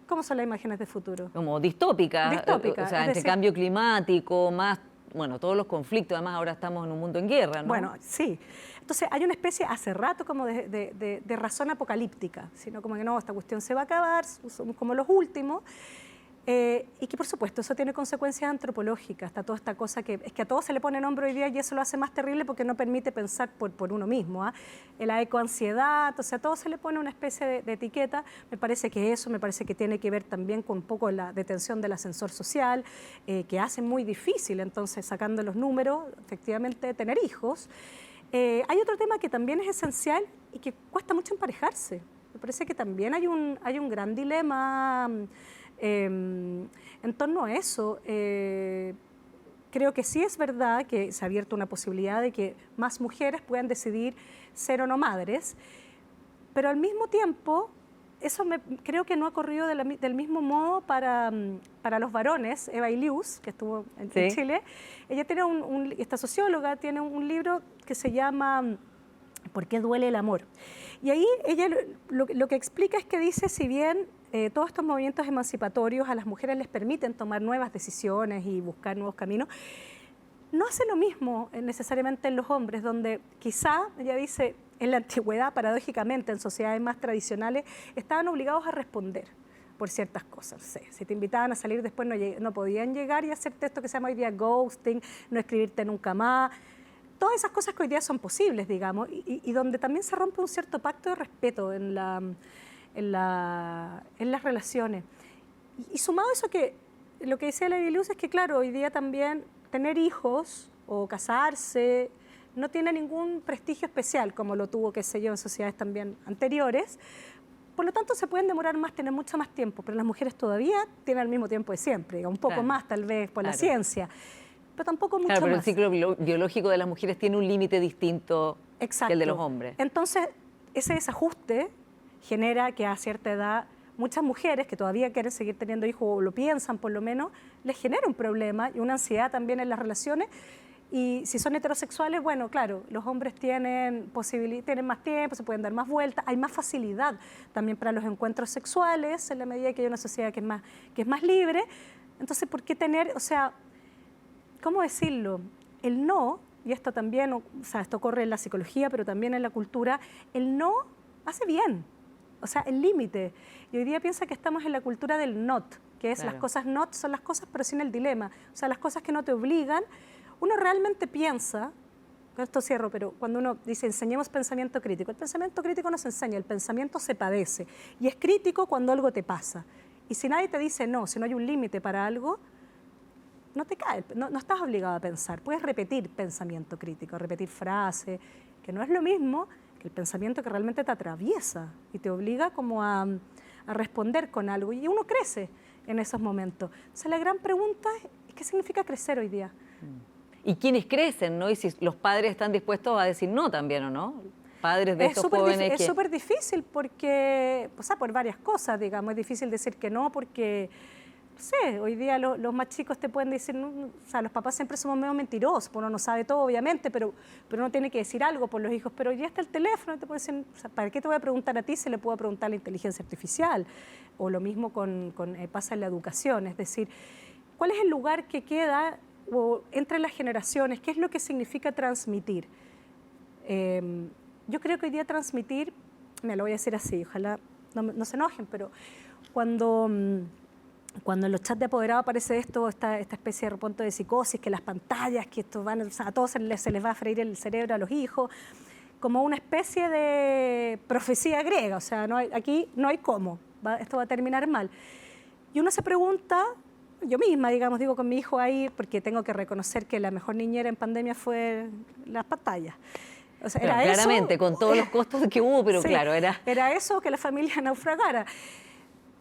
¿Cómo son las imágenes de futuro? Como distópicas, Distópicas, o sea, entre cambio climático, más, bueno, todos los conflictos, además ahora estamos en un mundo en guerra, ¿no? Bueno, sí. Entonces hay una especie hace rato como de razón apocalíptica, sino como que no, esta cuestión se va a acabar, somos como los últimos, y que por supuesto eso tiene consecuencias antropológicas, está toda esta cosa que es que a todos se le pone nombre hoy día y eso lo hace más terrible porque no permite pensar por uno mismo, la ecoansiedad, o sea, a todo se le pone una especie de etiqueta. Me parece que tiene que ver también con un poco la detención del ascensor social, que hace muy difícil, entonces sacando los números, efectivamente, tener hijos. Hay otro tema que también es esencial y que cuesta mucho emparejarse. Me parece que también hay un gran dilema en torno a eso. Creo que sí es verdad que se ha abierto una posibilidad de que más mujeres puedan decidir ser o no madres, pero al mismo tiempo eso creo que no ha corrido del mismo modo para los varones. Eva Ilius, que estuvo en Chile, ella tiene esta socióloga tiene un libro que se llama ¿Por qué duele el amor? Y ahí ella lo que explica es que dice, si bien todos estos movimientos emancipatorios a las mujeres les permiten tomar nuevas decisiones y buscar nuevos caminos, no hace lo mismo necesariamente en los hombres, donde quizá, ella dice, en la antigüedad, paradójicamente, en sociedades más tradicionales, estaban obligados a responder por ciertas cosas. Sí, si te invitaban a salir después no podían llegar y hacerte esto que se llama hoy día ghosting, no escribirte nunca más. Todas esas cosas que hoy día son posibles, digamos, y donde también se rompe un cierto pacto de respeto en las relaciones. Y sumado a eso, que lo que decía Lady Luz es que, claro, hoy día también tener hijos o casarse no tiene ningún prestigio especial, como lo tuvo, qué sé yo, en sociedades también anteriores. Por lo tanto, se pueden demorar más, tener mucho más tiempo, pero las mujeres todavía tienen el mismo tiempo de siempre, un poco más tal vez por la ciencia, pero tampoco mucho pero más. el ciclo biológico de las mujeres tiene un límite distinto Exacto. que el de los hombres. Entonces, ese desajuste genera que a cierta edad muchas mujeres que todavía quieren seguir teniendo hijos, o lo piensan por lo menos, les genera un problema y una ansiedad también en las relaciones. Y si son heterosexuales, bueno, claro, los hombres tienen más tiempo, se pueden dar más vueltas, hay más facilidad también para los encuentros sexuales en la medida que hay una sociedad que es más libre. Entonces, ¿por qué tener, o sea, cómo decirlo? El no, y esto también, o sea, esto corre en la psicología, pero también en la cultura, el no hace bien, o sea, el límite. Y hoy día piensa que estamos en la cultura del not, que es las cosas not son las cosas pero sin el dilema, o sea, las cosas que no te obligan. Uno realmente piensa, con esto cierro, pero cuando uno dice enseñemos pensamiento crítico, el pensamiento crítico no se enseña, el pensamiento se padece. Y es crítico cuando algo te pasa. Y si nadie te dice no, si no hay un límite para algo, no te cae, no estás obligado a pensar. Puedes repetir pensamiento crítico, repetir frases, que no es lo mismo que el pensamiento que realmente te atraviesa y te obliga como a responder con algo. Y uno crece en esos momentos. O sea, la gran pregunta es ¿qué significa crecer hoy día? Y quienes crecen, ¿no? Y si los padres están dispuestos a decir no también, ¿o no? Padres de estos jóvenes Es súper difícil porque, o sea, por varias cosas, digamos. Es difícil decir que no porque, no sé, hoy día los más chicos te pueden decir, no, o sea, los papás siempre somos medio mentirosos, uno no sabe todo, obviamente, pero uno tiene que decir algo por los hijos. Pero ya está el teléfono y te pueden decir, o sea, ¿para qué te voy a preguntar a ti si le puedo preguntar a la inteligencia artificial? O lo mismo pasa en la educación, es decir, ¿cuál es el lugar que queda o entre las generaciones? ¿Qué es lo que significa transmitir? Yo creo que hoy día transmitir, me lo voy a decir así, ojalá no se enojen, pero cuando en los chats de apoderado aparece esta especie de repunto de psicosis, que las pantallas, que esto van, o sea, a todos se les va a freír el cerebro a los hijos, como una especie de profecía griega, o sea, aquí no hay cómo, esto va a terminar mal. Y uno se pregunta, yo misma, digamos, digo con mi hijo ahí, porque tengo que reconocer que la mejor niñera en pandemia fue las pantallas. O sea, claro, claramente, eso, con todos los costos que hubo, pero sí, claro, era eso, que la familia naufragara.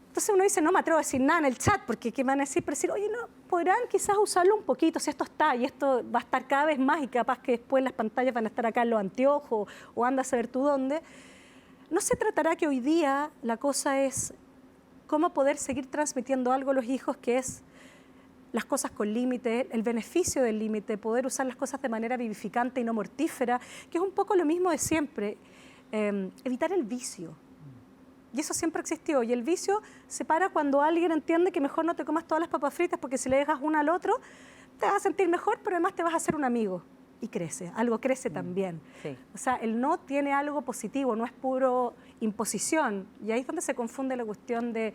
Entonces uno dice, no me atrevo a decir nada en el chat, porque ¿qué van a decir? Pero decir, oye, no, podrán quizás usarlo un poquito, si esto está, y esto va a estar cada vez más, y capaz que después las pantallas van a estar acá en los anteojos, o anda a saber tú dónde. No se tratará que hoy día la cosa es cómo poder seguir transmitiendo algo a los hijos, que es las cosas con límite, el beneficio del límite, poder usar las cosas de manera vivificante y no mortífera, que es un poco lo mismo de siempre, evitar el vicio. Y eso siempre existió. Y el vicio se para cuando alguien entiende que mejor no te comas todas las papas fritas, porque si le dejas una al otro, te vas a sentir mejor, pero además te vas a hacer un amigo. Y crece, algo crece también. Sí. O sea, el no tiene algo positivo, no es puro imposición. Y ahí es donde se confunde la cuestión de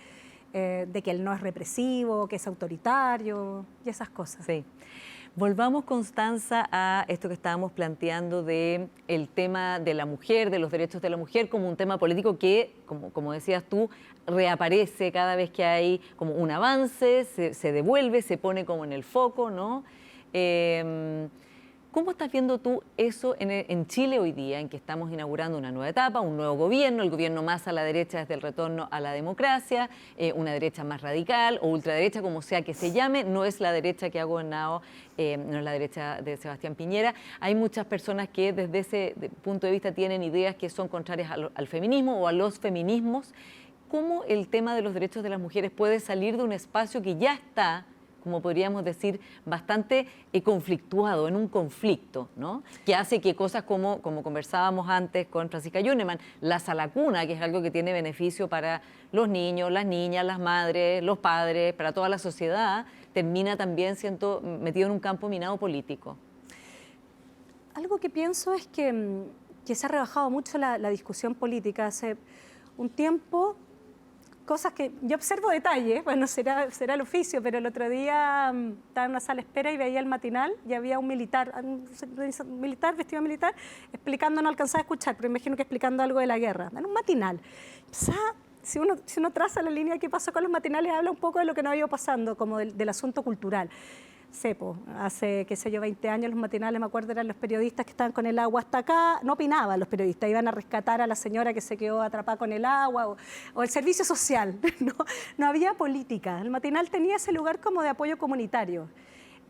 que el no es represivo, que es autoritario y esas cosas. Sí. Volvamos, Constanza, a esto que estábamos planteando del tema de la mujer, de los derechos de la mujer, como un tema político que, como decías tú, reaparece cada vez que hay como un avance, se devuelve, se pone como en el foco, ¿no? ¿Cómo estás viendo tú eso en Chile hoy día, en que estamos inaugurando una nueva etapa, un nuevo gobierno, el gobierno más a la derecha desde el retorno a la democracia, una derecha más radical o ultraderecha, como sea que se llame? No es la derecha que ha gobernado, no es la derecha de Sebastián Piñera. Hay muchas personas que desde ese punto de vista tienen ideas que son contrarias al feminismo o a los feminismos. ¿Cómo el tema de los derechos de las mujeres puede salir de un espacio que ya está, como podríamos decir, bastante conflictuado, en un conflicto, ¿no? Que hace que cosas como conversábamos antes con Francisca Yuneman, la salacuna, que es algo que tiene beneficio para los niños, las niñas, las madres, los padres, para toda la sociedad, termina también siendo metido en un campo minado político? Algo que pienso es que se ha rebajado mucho la discusión política. Hace un tiempo, cosas que yo observo detalles, bueno, será el oficio, pero el otro día estaba en una sala de espera y veía el matinal y había un militar vestido de militar, explicando, no alcanzaba a escuchar, pero imagino que explicando algo de la guerra, en un matinal. si uno traza la línea de qué pasó con los matinales, habla un poco de lo que nos ha ido pasando, como del asunto cultural. Sepo, hace, qué sé yo, 20 años los matinales, me acuerdo, eran los periodistas que estaban con el agua hasta acá, no opinaban los periodistas, iban a rescatar a la señora que se quedó atrapada con el agua, o el servicio social, no había política. El matinal tenía ese lugar como de apoyo comunitario.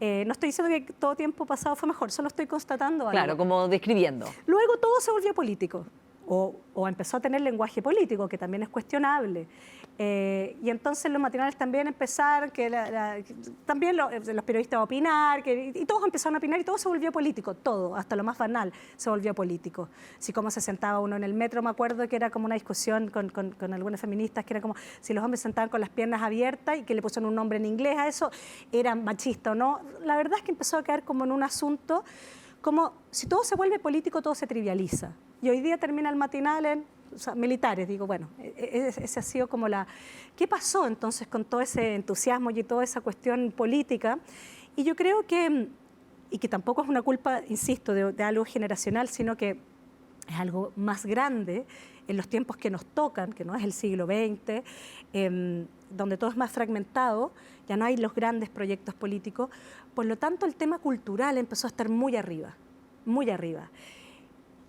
No estoy diciendo que todo tiempo pasado fue mejor, solo estoy constatando algo. Claro, como describiendo. Luego todo se volvió político, o empezó a tener lenguaje político, que también es cuestionable. Y entonces los matinales también empezaron, también los periodistas a opinar, y todos empezaron a opinar y todo se volvió político, todo, hasta lo más banal se volvió político. Si como se sentaba uno en el metro, me acuerdo que era como una discusión con algunas feministas, que era como si los hombres sentaban con las piernas abiertas y que le pusieron un nombre en inglés a eso, era machista o no. La verdad es que empezó a caer como en un asunto, como si todo se vuelve político, todo se trivializa. Y hoy día termina el matinal en... O sea, militares, digo, bueno, ese ha sido como la... ¿Qué pasó entonces con todo ese entusiasmo y toda esa cuestión política? Y yo creo que, y que tampoco es una culpa, insisto, de algo generacional, sino que es algo más grande en los tiempos que nos tocan, que no es el siglo XX, donde todo es más fragmentado, ya no hay los grandes proyectos políticos, por lo tanto el tema cultural empezó a estar muy arriba, muy arriba.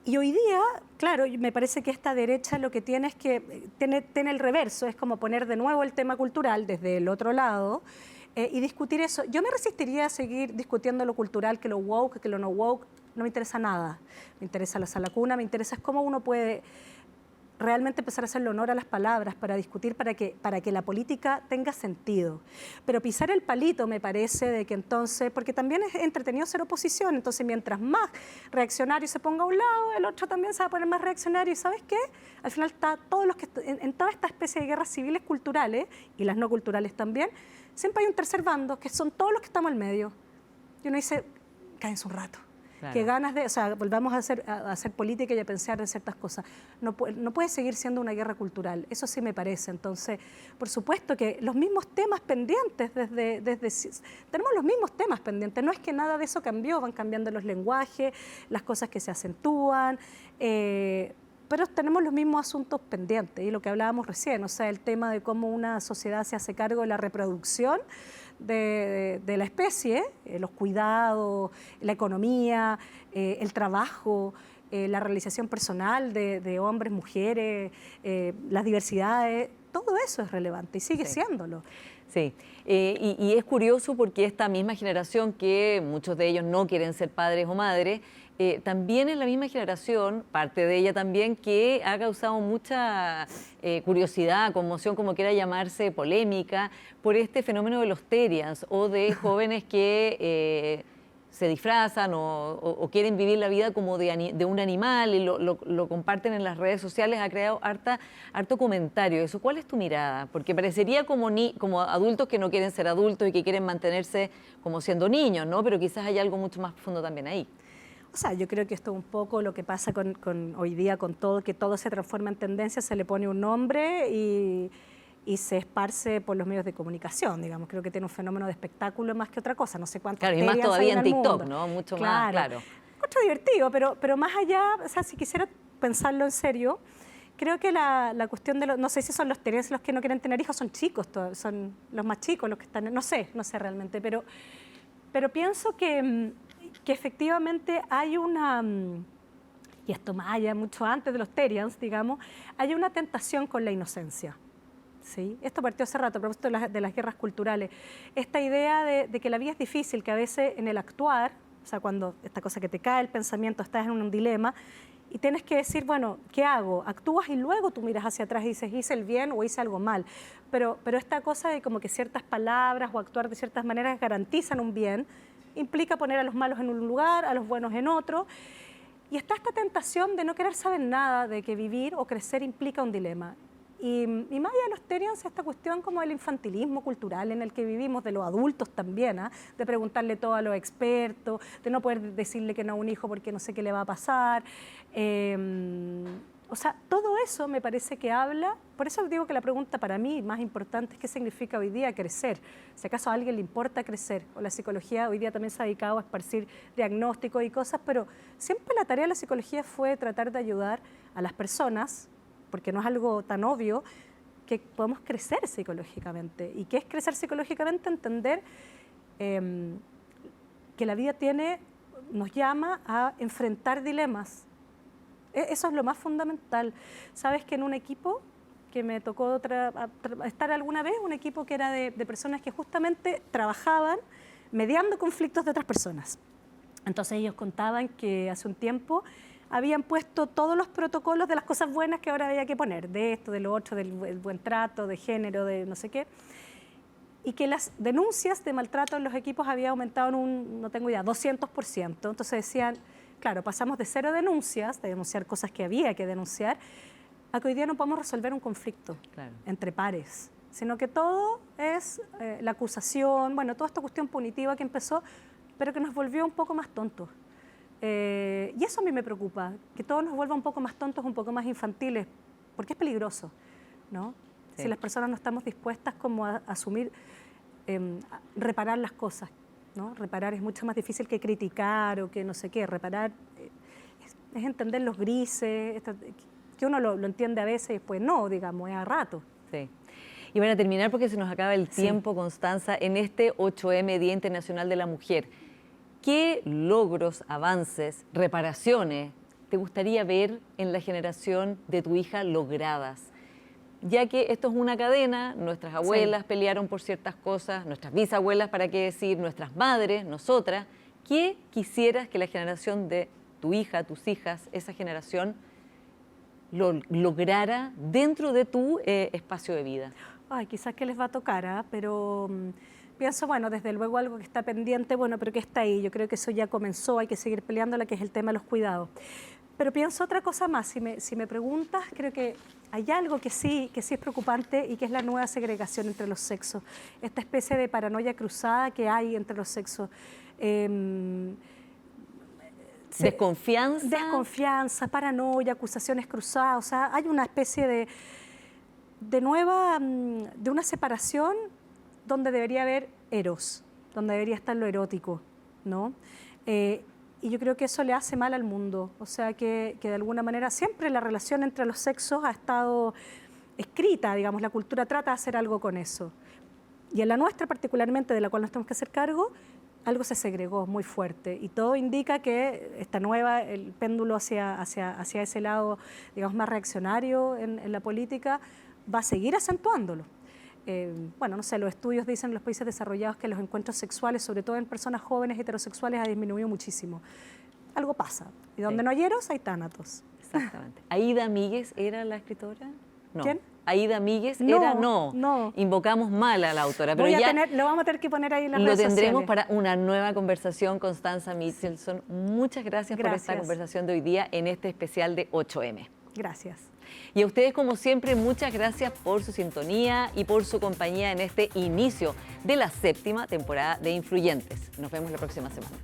Y hoy día, claro, me parece que esta derecha lo que tiene es que tiene el reverso, es como poner de nuevo el tema cultural desde el otro lado y discutir eso. Yo me resistiría a seguir discutiendo lo cultural, que lo woke, que lo no woke, no me interesa nada. Me interesa la sala cuna, me interesa cómo uno puede realmente empezar a hacerle honor a las palabras para discutir, para que la política tenga sentido. Pero pisar el palito me parece de que entonces, porque también es entretenido ser oposición, entonces mientras más reaccionario se ponga a un lado, el otro también se va a poner más reaccionario. ¿Y sabes qué? Al final está todos los que en toda esta especie de guerras civiles culturales, y las no culturales también, siempre hay un tercer bando, que son todos los que estamos al medio. Y uno dice, cállense un rato. Claro. Que ganas de, o sea, volvamos a hacer política y a pensar en ciertas cosas. No puede seguir siendo una guerra cultural, eso sí me parece. Entonces, por supuesto que los mismos temas pendientes, tenemos los mismos temas pendientes, no es que nada de eso cambió, van cambiando los lenguajes, las cosas que se acentúan, pero tenemos los mismos asuntos pendientes, y lo que hablábamos recién, o sea, el tema de cómo una sociedad se hace cargo de la reproducción de la especie, los cuidados, la economía, el trabajo, la realización personal de hombres, mujeres, las diversidades, todo eso es relevante y sigue siéndolo. Sí, y es curioso porque esta misma generación, que muchos de ellos no quieren ser padres o madres, también es la misma generación, parte de ella también, que ha causado mucha curiosidad, conmoción, como quiera llamarse, polémica, por este fenómeno de los terians o de jóvenes que se disfrazan o quieren vivir la vida como de un animal y lo comparten en las redes sociales. Ha creado harto comentario. Eso, ¿cuál es tu mirada? Porque parecería como adultos que no quieren ser adultos y que quieren mantenerse como siendo niños, ¿no? Pero quizás hay algo mucho más profundo también ahí. O sea, yo creo que esto es un poco lo que pasa con hoy día, con todo, que todo se transforma en tendencia, se le pone un nombre y se esparce por los medios de comunicación, digamos. Creo que tiene un fenómeno de espectáculo más que otra cosa, no sé cuántas. Claro, y más todavía en TikTok, mundo, ¿no? Mucho más, claro. Encuentro divertido, pero más allá, o sea, si quisiera pensarlo en serio, creo que la cuestión de no sé si son los terians los que no quieren tener hijos, son chicos, son los más chicos los que están, no sé realmente, pero pienso que efectivamente hay una, y esto más allá, mucho antes de los terians, digamos, hay una tentación con la inocencia. ¿Sí? Esto partió hace rato, a propósito de las guerras culturales. Esta idea de que la vida es difícil, que a veces en el actuar, o sea, cuando esta cosa que te cae el pensamiento, estás en un dilema y tienes que decir, bueno, ¿qué hago? Actúas y luego tú miras hacia atrás y dices, ¿hice el bien o hice algo mal? Pero esta cosa de como que ciertas palabras o actuar de ciertas maneras garantizan un bien, implica poner a los malos en un lugar, a los buenos en otro. Y está esta tentación de no querer saber nada, de que vivir o crecer implica un dilema. Y más allá de los terians, esta cuestión como el infantilismo cultural en el que vivimos, de los adultos también, de preguntarle todo a los expertos, de no poder decirle que no a un hijo porque no sé qué le va a pasar. O sea, todo eso me parece que habla, por eso digo que la pregunta para mí más importante es qué significa hoy día crecer. Si acaso a alguien le importa crecer, o la psicología hoy día también se ha dedicado a esparcir diagnósticos y cosas, pero siempre la tarea de la psicología fue tratar de ayudar a las personas, porque no es algo tan obvio, que podemos crecer psicológicamente. ¿Y qué es crecer psicológicamente? Entender que la vida nos llama a enfrentar dilemas. Eso es lo más fundamental. Sabes que en un equipo que me tocó estar alguna vez, un equipo que era de personas que justamente trabajaban mediando conflictos de otras personas. Entonces ellos contaban que hace un tiempo habían puesto todos los protocolos de las cosas buenas que ahora había que poner, de esto, de lo otro, del buen trato, de género, de no sé qué, y que las denuncias de maltrato en los equipos había aumentado en no tengo idea, 200%. Entonces decían, claro, pasamos de 0 denuncias, de denunciar cosas que había que denunciar, a que hoy día no podemos resolver un conflicto entre pares, sino que todo es la acusación, bueno, toda esta cuestión punitiva que empezó, pero que nos volvió un poco más tontos. Y eso a mí me preocupa, que todo nos vuelva un poco más tontos, un poco más infantiles, porque es peligroso, ¿no? Sí. Si las personas no estamos dispuestas como a asumir, reparar las cosas, ¿no? Reparar es mucho más difícil que criticar o que no sé qué. Reparar es entender los grises, que uno lo entiende a veces y después no, digamos, es a rato. Sí. Y van a terminar porque se nos acaba el tiempo, Constanza, en este 8M, Día Internacional de la Mujer. ¿Qué logros, avances, reparaciones te gustaría ver en la generación de tu hija logradas? Ya que esto es una cadena, nuestras abuelas pelearon por ciertas cosas, nuestras bisabuelas, para qué decir, nuestras madres, nosotras. ¿Qué quisieras que la generación de tu hija, tus hijas, esa generación, lo lograra dentro de tu espacio de vida? Ay, quizás que les va a tocar, pero pienso, bueno, desde luego algo que está pendiente, bueno, pero que está ahí. Yo creo que eso ya comenzó, hay que seguir peleándola, que es el tema de los cuidados. Pero pienso otra cosa más, si me preguntas, creo que hay algo que sí es preocupante y que es la nueva segregación entre los sexos, esta especie de paranoia cruzada que hay entre los sexos. Desconfianza. Desconfianza, paranoia, acusaciones cruzadas, o sea, hay una especie de una separación donde debería haber eros, donde debería estar lo erótico, ¿no? Y yo creo que eso le hace mal al mundo, o sea, que de alguna manera siempre la relación entre los sexos ha estado escrita, digamos, la cultura trata de hacer algo con eso. Y en la nuestra particularmente, de la cual nos tenemos que hacer cargo, algo se segregó muy fuerte y todo indica que esta el péndulo hacia ese lado, digamos, más reaccionario en la política va a seguir acentuándolo. Bueno, no sé, los estudios dicen en los países desarrollados que los encuentros sexuales, sobre todo en personas jóvenes heterosexuales, ha disminuido muchísimo. Algo pasa. Y donde no hay eros, hay tánatos. Exactamente. ¿Aída Míguez era la escritora? No. ¿Quién? Aída Míguez era no. Invocamos mal a la autora. Pero lo vamos a tener que poner ahí en las redes sociales. Lo tendremos para una nueva conversación, Constanza Michelson. Muchas gracias por esta conversación de hoy día en este especial de 8M. Gracias. Y a ustedes, como siempre, muchas gracias por su sintonía y por su compañía en este inicio de la 7ª temporada de Influyentes. Nos vemos la próxima semana.